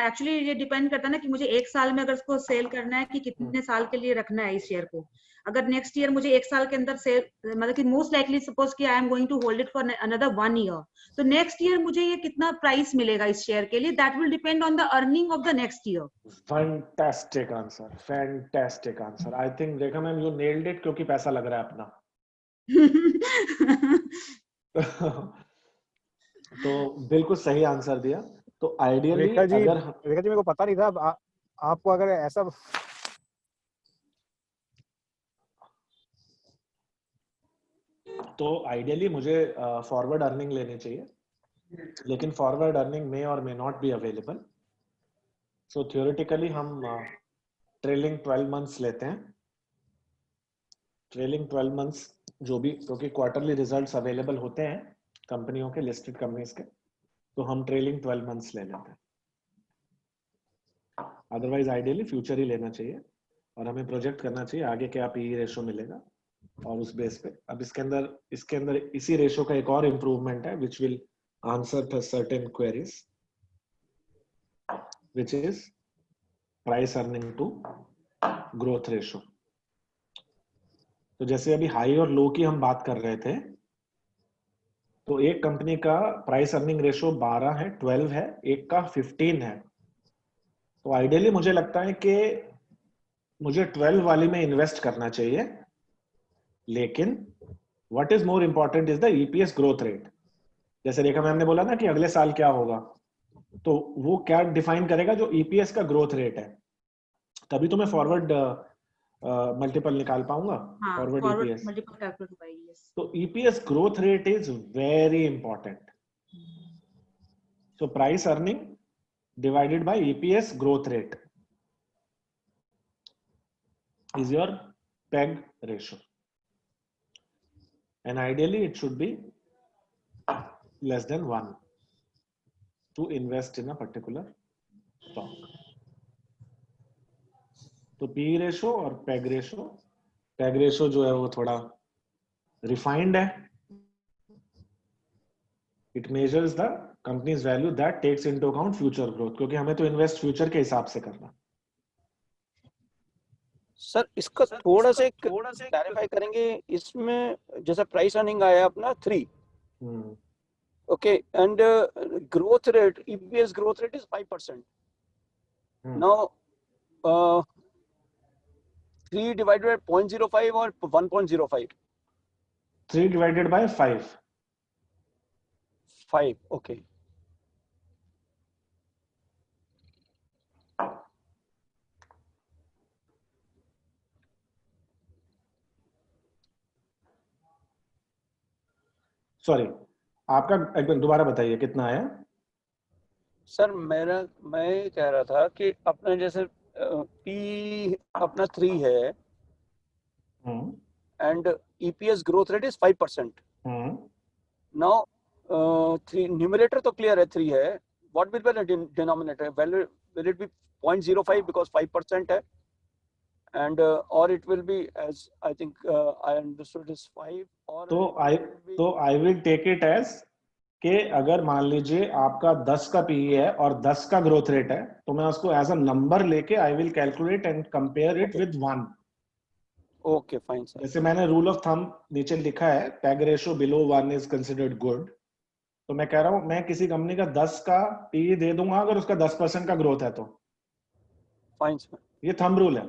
एक्चुअली ये डिपेंड करता है ना कि मुझे एक साल में अगर उसको सेल करना है कि कितने साल के लिए रखना है इस शेयर को। अगर नेक्स्ट ईयर मुझे एक साल के अंदर सेल, मतलब कि मोस्ट लाइकली सपोज कि I am going to hold it for another 1 year, तो नेक्स्ट ईयर मुझे ये कितना प्राइस मिलेगा इस शेयर के लिए, that will depend on the earning of the next year. Fantastic answer, fantastic answer. I think Rekha ma'am you nailed it, क्योंकि पैसा लग रहा है अपना। तो बिल्कुल सही आंसर दिया। तो आइडियली रेखा जी, अगर मेरे को पता नहीं था। आपको अगर ऐसा तो आइडियली मुझे फॉरवर्ड अर्निंग लेनी चाहिए, लेकिन फॉरवर्ड अर्निंग मे और may not be available. So theoretically हम ट्रेलिंग 12 मंथ्स लेते हैं। ट्रेलिंग 12 मंथ्स जो भी, क्योंकि क्वार्टरली रिजल्ट्स अवेलेबल होते हैं कंपनियों के, लिस्टेड कंपनीज के, तो हम ट्रेलिंग 12 मंथ्स ले लेते हैं। अदरवाइज आइडियली फ्यूचर ही लेना चाहिए और हमें प्रोजेक्ट करना चाहिए आगे क्या पीई रेशो मिलेगा, और उस बेस पे अब इसके अंदर इसी रेशो का एक और इम्प्रूवमेंट है which will answer certain queries, which is price earning to growth ratio. तो जैसे अभी हाई और लो की हम बात कर रहे थे, तो एक कंपनी का प्राइस अर्निंग रेशो 12 है, 12 है, एक का 15 है। तो आइडियली मुझे लगता है कि मुझे 12 वाली में इन्वेस्ट करना चाहिए, लेकिन what is more important is the EPS growth rate. जैसे रेखा मैम ने बोला ना कि अगले साल क्या होगा, तो वो क्या डिफाइन करेगा, जो ईपीएस का ग्रोथ रेट है, तभी तो मैं फॉरवर्ड मल्टीपल निकाल पाऊंगा, फॉरवर्ड ईपीएस। मल्टीपल कैलकुलेट हो पाएगी। तो EPS growth rate is very important. So price earning divided by EPS growth rate is your PEG ratio, and ideally it should be less than 1 to invest in a particular stock. तो PE ratio और PEG ratio जो है वो थोड़ा refined है. It measures the company's value that takes into account future growth, क्योंकि हमें तो इन्वेस्ट फ्यूचर के हिसाब से करना। सर इसका थोड़ा सा क्लैरिफाई करेंगे, इसमें जैसा प्राइस अर्निंग आया अपना 3, okay, and growth rate, EPS growth rate is 5%. Now 3 divided by 0.05 or 1.05? 3 divided by 5. 5, okay. Sorry, आपका एक बार दोबारा बताइए कितना आया? सर मैं कह रहा था कि अपना जैसे पी अपना 3 है and EPS growth rate is 5%. Now 3 numerator तो क्लियर है, 3 है, what will be the denominator? Will it be 0.05 because 5% है, and or it will be, as I think I understood, is 5, or तो I will take it as कि अगर मान लीजिए आपका 10 का पीई है और 10 का ग्रोथ रेट है, तो मैं उसको एज अ नंबर लेके I will calculate and compare it with 1. Okay fine sir. जैसे मैंने रूल ऑफ थंब नीचे लिखा है, peg ratio below 1 is considered good, तो मैं कह रहा हूं मैं किसी कंपनी का 10 का पीई दे दूंगा अगर उसका 10% का ग्रोथ है तो फाइन सर. ये थंब रूल है.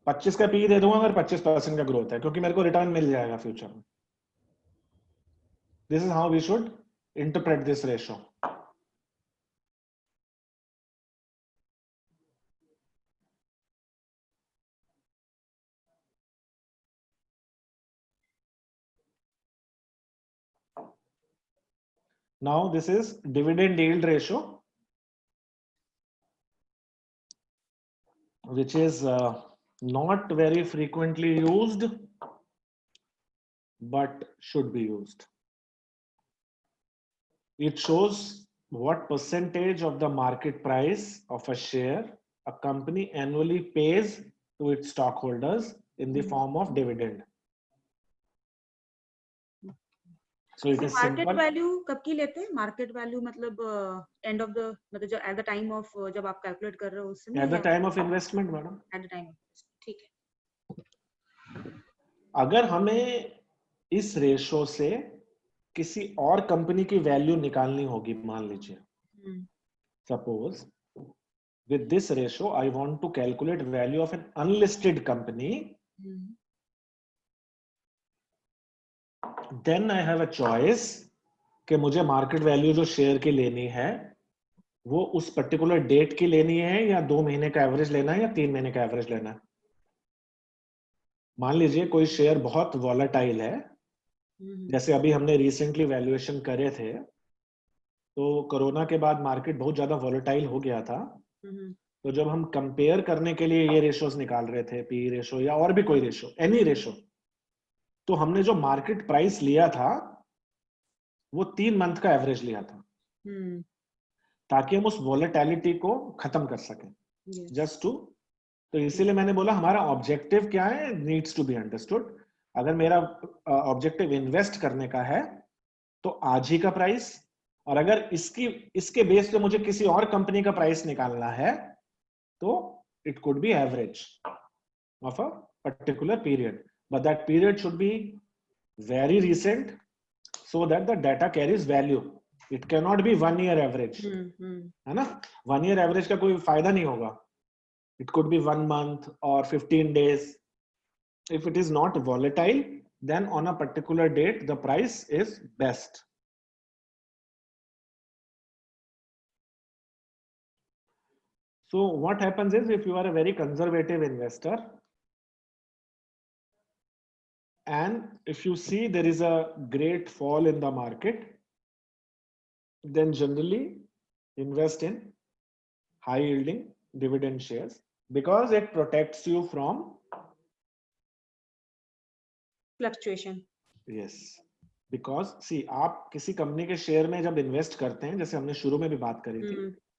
25 का पीई दे दूंगा अगर 25% का ग्रोथ है, क्योंकि मेरे को रिटर्न मिल जाएगा फ्यूचर में. This is how we should interpret this ratio. Now this is dividend yield ratio, which is not very frequently used but should be used. It shows what percentage of the market price of a share a company annually pays to its stockholders in the form of dividend. So it is market simple. Value कब की लेते हैं? Market value मतलब and of the मतलब जो eight the time of जब आप calculate कर रहे हो उस समय At the time of investment, madam. Eight the time, ठीक है. अगर हमें इस रेशो से किसी और कंपनी की वैल्यू निकालनी होगी, मान लीजिए, suppose with this ratio I want to calculate value of an unlisted company, then I have a choice कि मुझे मार्केट वैल्यू जो शेयर की लेनी है वो उस पर्टिकुलर डेट की लेनी है या 2 महीने का एवरेज लेना है या 3 महीने का एवरेज लेना है. मान लीजिए कोई शेयर बहुत वॉलेटाइल है, जैसे अभी हमने रिसेंटली वैल्यूएशन करे थे, तो कोरोना के बाद मार्केट बहुत ज्यादा वॉलेटाइल हो गया था. तो जब हम कंपेयर करने के लिए ये रेशोज निकाल रहे थे, पी रेशो या और भी कोई रेशो, एनी रेशो, तो हमने जो मार्केट प्राइस लिया था वो 3 मंथ का एवरेज लिया था, ताकि हम उस वॉलेटिलिटी को खत्म कर सकें. जस्ट टू, तो इसीलिए मैंने बोला हमारा ऑब्जेक्टिव क्या है, नीड्स टू बी अंडरस्टूड. अगर मेरा ऑब्जेक्टिव इन्वेस्ट करने का है तो आज ही का प्राइस, और अगर इसके बेस पे मुझे किसी और कंपनी का प्राइस निकालना है तो it could be average of a particular period, but that period should be very recent so that the data carries value. It cannot be 1 year average, है ना? 1 year average का कोई फायदा नहीं होगा. It could be 1 month or 15 days. If it is not volatile, then on a particular date the price is best. So what happens is, if you are a very conservative investor and if you see there is a great fall in the market, then generally invest in high yielding dividend shares because it protects you from fluctuation. Yes, because see, आप किसी company के share में जब invest करते हैं, जैसे हमने शुरू में भी बात करी थी,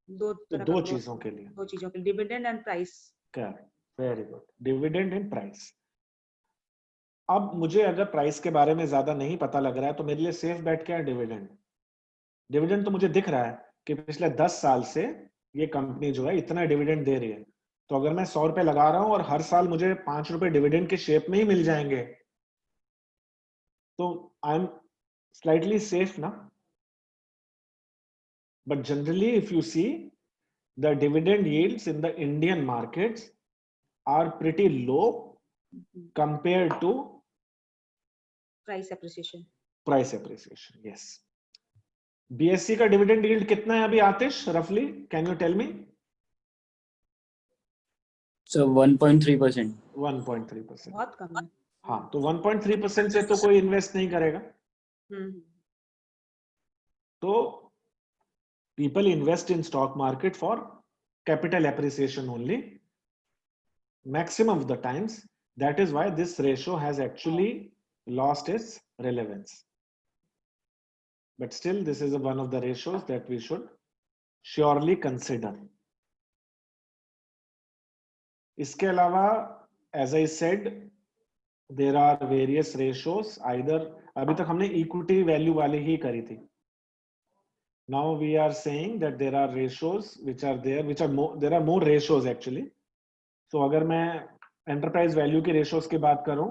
दो चीजों के लिए, dividend and price. Very good, dividend and price. अब मुझे अगर प्राइस के बारे में ज्यादा नहीं पता लग रहा है तो मेरे लिए सेफ बेट क्या है? डिविडेंड. डिविडेंड तो मुझे दिख रहा है कि पिछले 10 साल से ये कंपनी जो है इतना डिविडेंड दे रही है, तो अगर मैं 100 रुपए लगा रहा हूं और हर साल मुझे 5 रुपए डिविडेंड के शेप में ही मिल जाएंगे तो आई एम स्लाइटली सेफ ना. But generally if you see the dividend yields in the Indian markets are pretty low compared to price appreciation. Price appreciation, yes. BSE का dividend yield कितना है अभी आतिश? Roughly, can you tell me? So 1.3%. 1.3%. बहुत कम है. हाँ, तो 1.3% से तो कोई इन्वेस्ट नहीं करेगा. तो people invest in stock market for capital appreciation only. Maximum of the times. That is why this ratio has actually lost its relevance. But still, this is one of the ratios that we should surely consider. इसके अलावा, as I said, there are various ratios. Either अभी तक हमने equity value वाली ही करी थी. Now we are saying that there are ratios which are there, which are more. There are more ratios actually. So अगर मैं एंटरप्राइज वैल्यू की ratios की बात करूं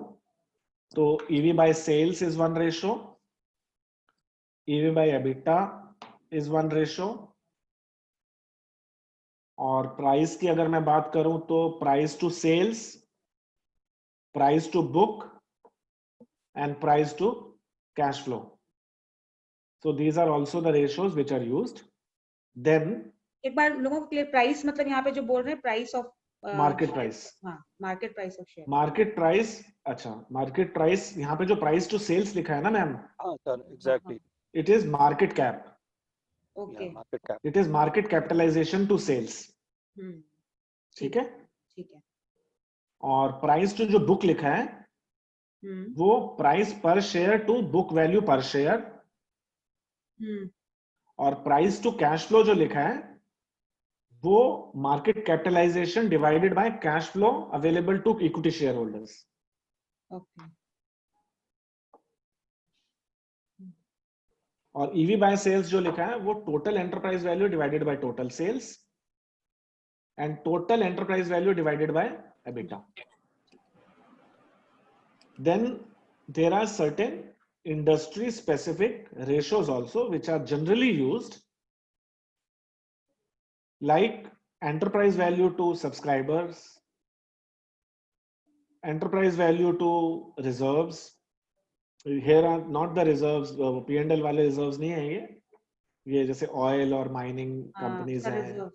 तो EV by sales is 1 ratio, EV by EBITDA is 1 ratio, और price की अगर मैं बात करूं तो price to sales, price to book and price to cash flow. So these are also the ratios which are used. Then एक बार लोगों के लिए प्राइस मतलब यहाँ पे जो बोल रहे हैं प्राइस ऑफ मार्केट प्राइस. हाँ, market price of share. Market price, अच्छा, मार्केट प्राइस यहाँ पे जो प्राइस टू सेल्स लिखा है ना मैम? हाँ sir, exactly. It is market cap. Okay, market cap. It is market capitalisation to sales. ठीक है, ठीक है. और प्राइस टू जो बुक लिखा है वो price per share to book value per share, और प्राइस टू कैश फ्लो जो लिखा है वो market capitalisation divided by cash flow available to equity share holders. Okay और ईवी बाय सेल्स जो लिखा है वो total enterprise value divided by total sales and total enterprise value divided by EBITDA. Then there are certain industry specific ratios also which are generally used, like enterprise value to subscribers, enterprise value to reserves. Here are not the reserves, P&L वाले reserves नहीं है ये जैसे oil और mining companies हैं,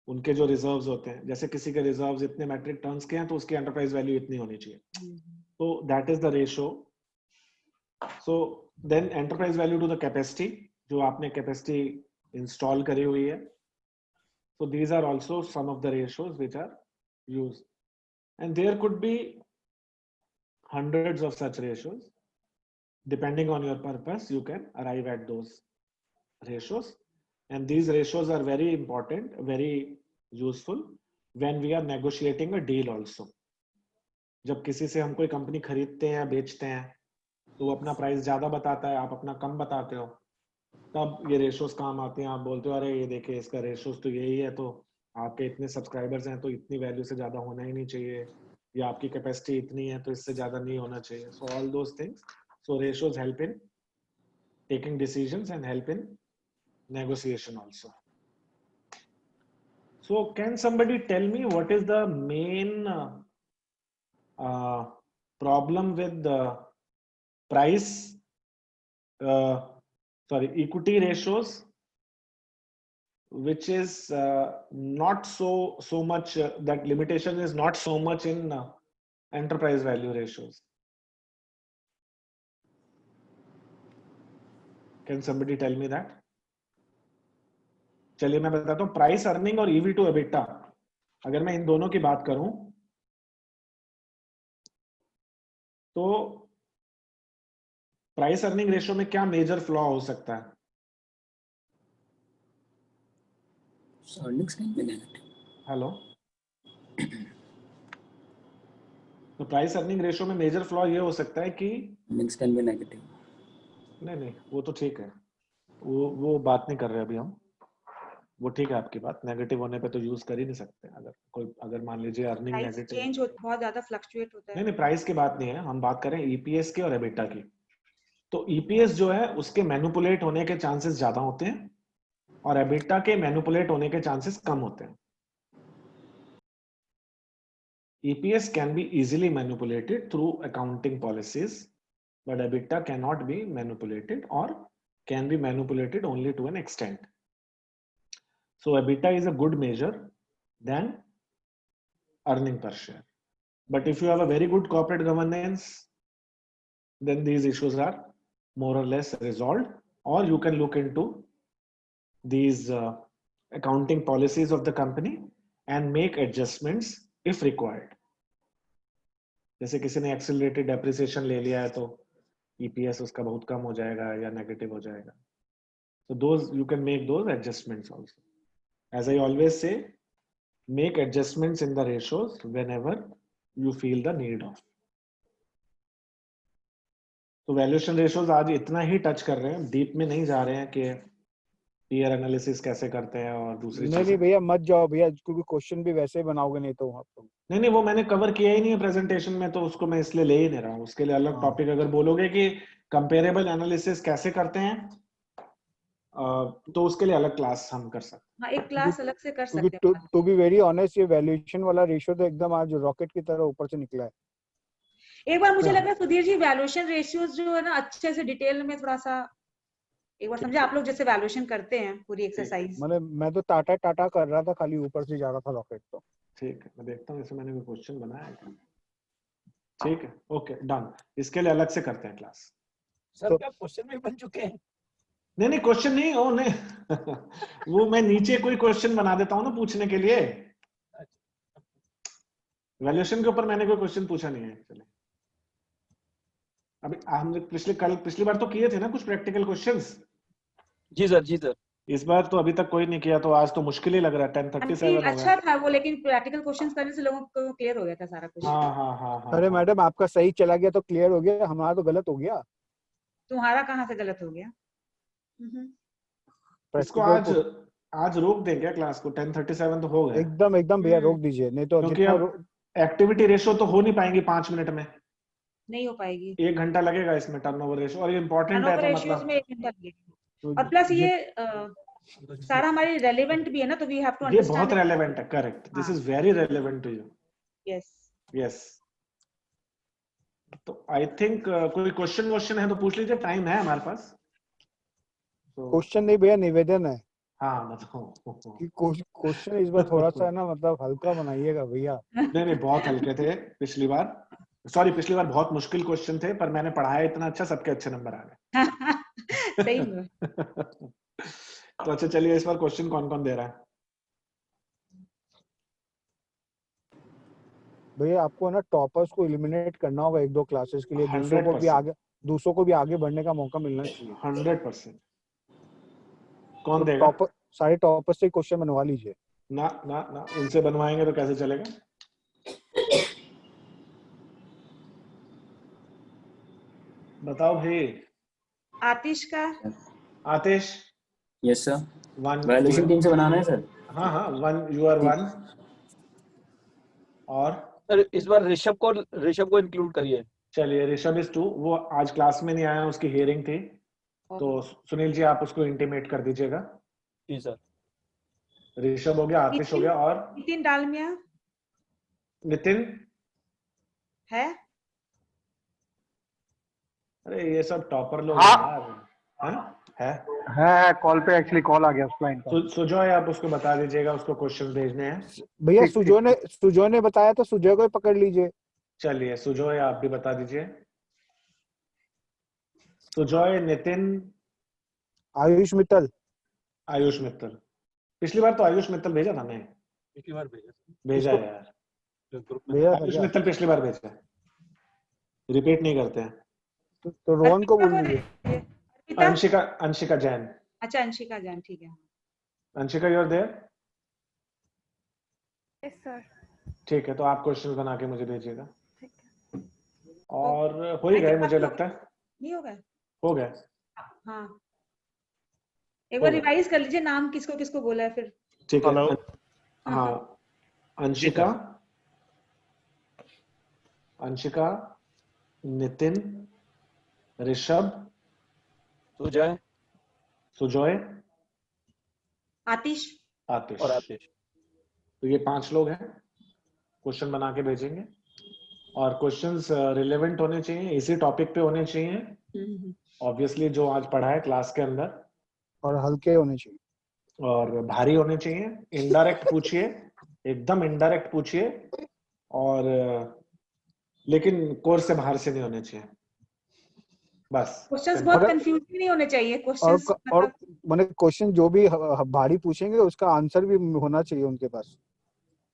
उनके जो reserves होते हैं, जैसे किसी के reserves इतने metric tons के हैं तो उसकी enterprise value इतनी होनी चाहिए। So that is the ratio. So then enterprise value to the capacity, जो आपने capacity install करी हुई है. So these are also some of the ratios which are used. And there could be hundreds of such ratios. Depending on your purpose, you can arrive at those ratios. And these ratios are very important, very useful when we are negotiating a deal also. जब किसी से हम कोई company खरीदते हैं या बेचते हैं तो वो अपना प्राइस ज्यादा बताता है, आप अपना कम बताते हो, तब ये रेशियोज काम आते हैं। आप बोलते हो अरे ये देखिए इसका रेशियोज तो यही है, तो आपके इतने सब्सक्राइबर्स हैं तो इतनी वैल्यू से ज्यादा होना ही नहीं चाहिए, या आपकी कैपेसिटी इतनी है तो इससे ज्यादा नहीं होना चाहिए। So all those things, so ratios help in taking decisions and help in negotiation also. So can somebody tell me what is the main problem with the equity ratios, which is not so much, that limitation is not so much in enterprise value ratios. Can somebody tell me that? चलिए मैं बताता हूँ। Price earning और EV to EBITDA, अगर मैं इन दोनों की बात करूं तो प्राइस अर्निंग रेशियो में क्या मेजर फ्लॉ हो सकता है? हेलो, तो प्राइस अर्निंग रेशियो में मेजर फ्लॉ ये हो सकता है कि Earnings can be negative. नहीं वो तो ठीक है, वो बात नहीं कर रहे अभी हम, वो ठीक है आपकी बात। नेगेटिव होने पे तो यूज कर ही नहीं सकते। अगर मान लीजिए अर्निंग नेगेटिव, चेंज बहुत ज्यादा फ्लक्चुएट होता है। नहीं प्राइस की बात नहीं है, हम बात करें ईपीएस की और एबिटा की। तो ईपीएस जो है उसके मैनिपुलेट होने के चांसेस ज्यादा होते हैं और एबिटा के मैनिपुलेट होने के चांसेस कम होते हैं। EPS can be easily manipulated through accounting policies, but EBITDA cannot be manipulated or can be manipulated only to an extent. So EBITDA is a good measure than earning per share. But if you have a very good corporate governance, then these issues are more or less resolved, or you can look into these accounting policies of the company and make adjustments if required. जैसे किसी ने accelerated depreciation ले लिया है तो EPS उसका बहुत कम हो जाएगा या नेगेटिव हो जाएगा। So those you can make those adjustments also. As I always say, make adjustments in the ratios whenever you feel the need of. तो वैल्यूएशन रेशियोज आज इतना ही टच कर रहे हैं, डीप में नहीं जा रहे हैं कि पीयर एनालिसिस कैसे करते हैं और दूसरी चीजें। नहीं भैया मत जाओ भैया, क्योंकि क्वेश्चन भी वैसे बनाओगे नहीं तो आप तो। नहीं वो मैंने कवर किया ही नहीं है प्रेजेंटेशन में, तो उसको मैं इसलिए ले ही नहीं रहा हूँ। उसके लिए अलग टॉपिक अगर बोलोगे कि कंपेरेबल एनालिसिस कैसे करते हैं तो उसके लिए अलग क्लास हम कर सकते हैं। हाँ, एक क्लास अलग से कर सकते हैं। टू बी वेरी ऑनेस्ट, ये वैल्यूएशन वाला रेशियो तो एकदम आज रॉकेट की तरह ऊपर से निकला है। एक बार मुझे लगा सुधीर जी वैल्यूएशन रेशियोज जो है ना अच्छे से डिटेल में थोड़ा सा एक बार समझे, आप लोग जैसे वैल्यूएशन करते हैं पूरी एक्सरसाइज। मतलब मैं तो टाटा कर रहा था, खाली ऊपर से जा रहा था रॉकेट। तो ठीक है, मैं देखता हूँ, इसमें मैंने कोई क्वेश्चन बनाया है क्या? ठीक है, ओके डन। इसके लिए अलग से करते हैं क्लास। सर क्या क्वेश्चन भी बन चुके हैं? नहीं क्वेश्चन नहीं हो नहीं वो मैं नीचे कोई क्वेश्चन बना देता हूँ ना पूछने के लिए। वैल्यूएशन के ऊपर मैंने कोई क्वेश्चन पूछा नहीं है एक्चुअली। अभी हम पिछली बार तो किए थे ना कुछ प्रैक्टिकल क्वेश्चंस। जी सर। इस बार तो अभी तक कोई नहीं किया, तो आज तो मुश्किल ही लग रहा है। 10:37 हो अच्छा गया। था वो, लेकिन प्रैक्टिकल क्वेश्चंस करने से लोगों को क्लियर हो गया था सारा कुछ। हाँ। अरे मैडम आपका सही चला गया तो क्लियर हो गया, हमारा तो गलत हो गया। तुम्हारा कहाँ से गलत हो गया? इसको आज रोक दें क्या क्लास को? 10:37 तो हो गया। एकदम भैया रोक दीजिए, नहीं तो क्योंकि जितना एक्टिविटी रेशो तो हो नहीं पाएंगी 5 मिनट में, नहीं हो पाएगी। 1 घंटा लगेगा इसमें टर्नओवर रेशो, और ये इम्पोर्टेंट है, तो मतलब में 1 घंटा लगेगा। और प्लस ये सारा हमारी रेलेवेंट भी है ना, तो वी हैव टू ये अंडरस्टैंड। बहुत रेलेवेंट है। Correct, this is very relevant to you. Yes. तो आई थिंक कोई क्वेश्चन है तो पूछ लीजिए, टाइम है हमारे पास। क्वेश्चन नहीं भैया, निवेदन है। हाँ बताओ। कि क्वेश्चन इस बार थोड़ा सा है ना, मतलब हल्का बनाइएगा भैया। नहीं बहुत हल्के थे पिछली बार। पिछली बार बहुत मुश्किल क्वेश्चन थे, पर मैंने पढ़ाया इतना अच्छा, सबके अच्छे नंबर आ गए। सही में। तो अच्छा चलिए, इस बार क्वेश्चन कौन कौन दे रहा है? भैया आपको ना टॉपर्स को एलिमिनेट करना होगा 1-2 क्लासेस के लिए, दूसरों को भी आगे बढ़ने का मौका मिलना चाहिए। 100%। कौन देगा? टॉपर, सारे टॉपर्स से क्वेश्चन बनवा लीजिए। ना उनसे बनवाएंगे तो कैसे चलेगा? बताओ भाई। Atish. Yes sir. 1 valuation team से बनाना है सर। हाँ 1, you are 1। और सर इस बार ऋषभ को इंक्लूड करिए। चलिए, ऋषभ इज 2। वो आज क्लास में नहीं आया, उसकी हियरिंग थी, तो सुनील जी आप उसको इंटीमेट कर दीजिएगा। जी सर। ऋषभ हो गया, आतिश हो गया, और नितिन डालमिया नितिन है। अरे ये सब टॉपर लोग है कॉल पे, एक्चुअली कॉल आ गया उस क्लाइंट का। सुजॉय आप उसको बता दीजिएगा, उसको क्वेश्चन भेजने हैं। भैया सुजॉय ने बताया तो सुजॉय को ही पकड़ लीजिए। चलिए सुजॉय आप भी बता दीजिए। सुजॉय, नितिन, आयुष मित्तल। पिछली बार तो आयुष मित्तल भेजा था। नहीं, पिछली बार भेजा है यार। आयुष मित्तल पिछली बार भेजा, रिपीट नहीं करते हैं। तो रोहन को बोल दीजिए। अंशिका जैन। अच्छा अंशिका जैन, ठीक है। Anshika you are there? Yes sir. ठीक है, तो आप क्वेश्चन बना के मुझे भेजिएगा। और हो ही गए मुझे लगता है। नहीं हो गए? हो गए। हाँ एक बार रिवाइज कर लीजिए, नाम किसको किसको बोला है फिर। ठीक है। हाँ अंशिका, नितिन, ऋषभ, सुजॉय, आतिश और आतिश। तो ये 5 लोग हैं। क्वेश्चन बना के भेजेंगे, और क्वेश्चंस रिलेवेंट होने चाहिए, इसी टॉपिक पे होने चाहिए ऑब्वियसली, जो आज पढ़ा है क्लास के अंदर, और हल्के होने चाहिए, और भारी होने चाहिए। इनडायरेक्ट पूछिए, एकदम इनडायरेक्ट पूछिए, और लेकिन कोर्स से बाहर से नहीं होने चाहिए बस। क्वेश्चंस बहुत कंफ्यूजिंग नहीं होने चाहिए। क्वेश्चंस और मैंने क्वेश्चन जो भी भारी पूछेंगे उसका आंसर भी होना चाहिए उनके पास।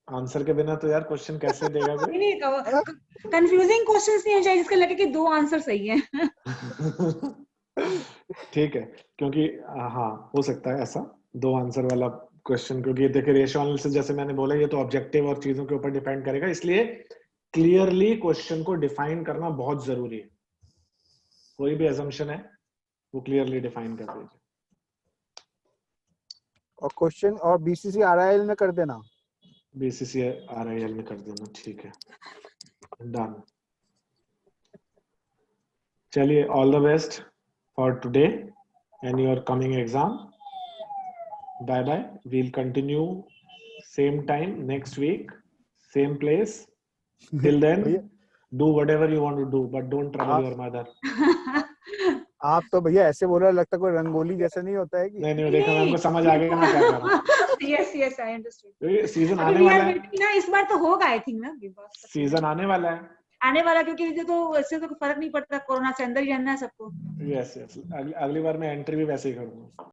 आंसर के बिना तो यार क्वेश्चन कैसे देगा कोई? नहीं कंफ्यूजिंग क्वेश्चंस नहीं होने चाहिए जिसका लगे कि 2 आंसर सही हैं। ठीक है, क्योंकि हाँ हो सकता है ऐसा 2 आंसर वाला क्वेश्चन, क्योंकि देखिए रेशियो एनालिसिस जैसे मैंने बोला, ये तो ऑब्जेक्टिव और चीजों के ऊपर डिपेंड करेगा, इसलिए क्लियरली क्वेश्चन को डिफाइन करना बहुत जरूरी है। कोई भी असम्पशन है वो क्लियरली डिफाइन कर दीजिए। और क्वेश्चन और बीसीसी आरआईएल में कर देना। बीसीसी आरआईएल में कर देना, ठीक है, डन। चलिए, all the best for today and your coming exam. Bye bye, we'll continue same time next week, same place. Till then, do whatever you want to do, but don't trouble your mother. आप तो भैया ऐसे बोल रहे, लगता कोई रंगोली जैसा नहीं होता है कि नहीं देखा, हमको समझ आ गया मैं क्या कर रहा हूँ। Yes I understand. सीजन आने वाला है ना, इस बार तो होगा आई थिंक ना, सीजन आने वाला है, क्योंकि तो इससे तो फर्क नहीं पड़ता, कोरोना से अंदर ही रहना है सबको। यस अगली बार मैं एंट्री भी वैसे ही करूंगा।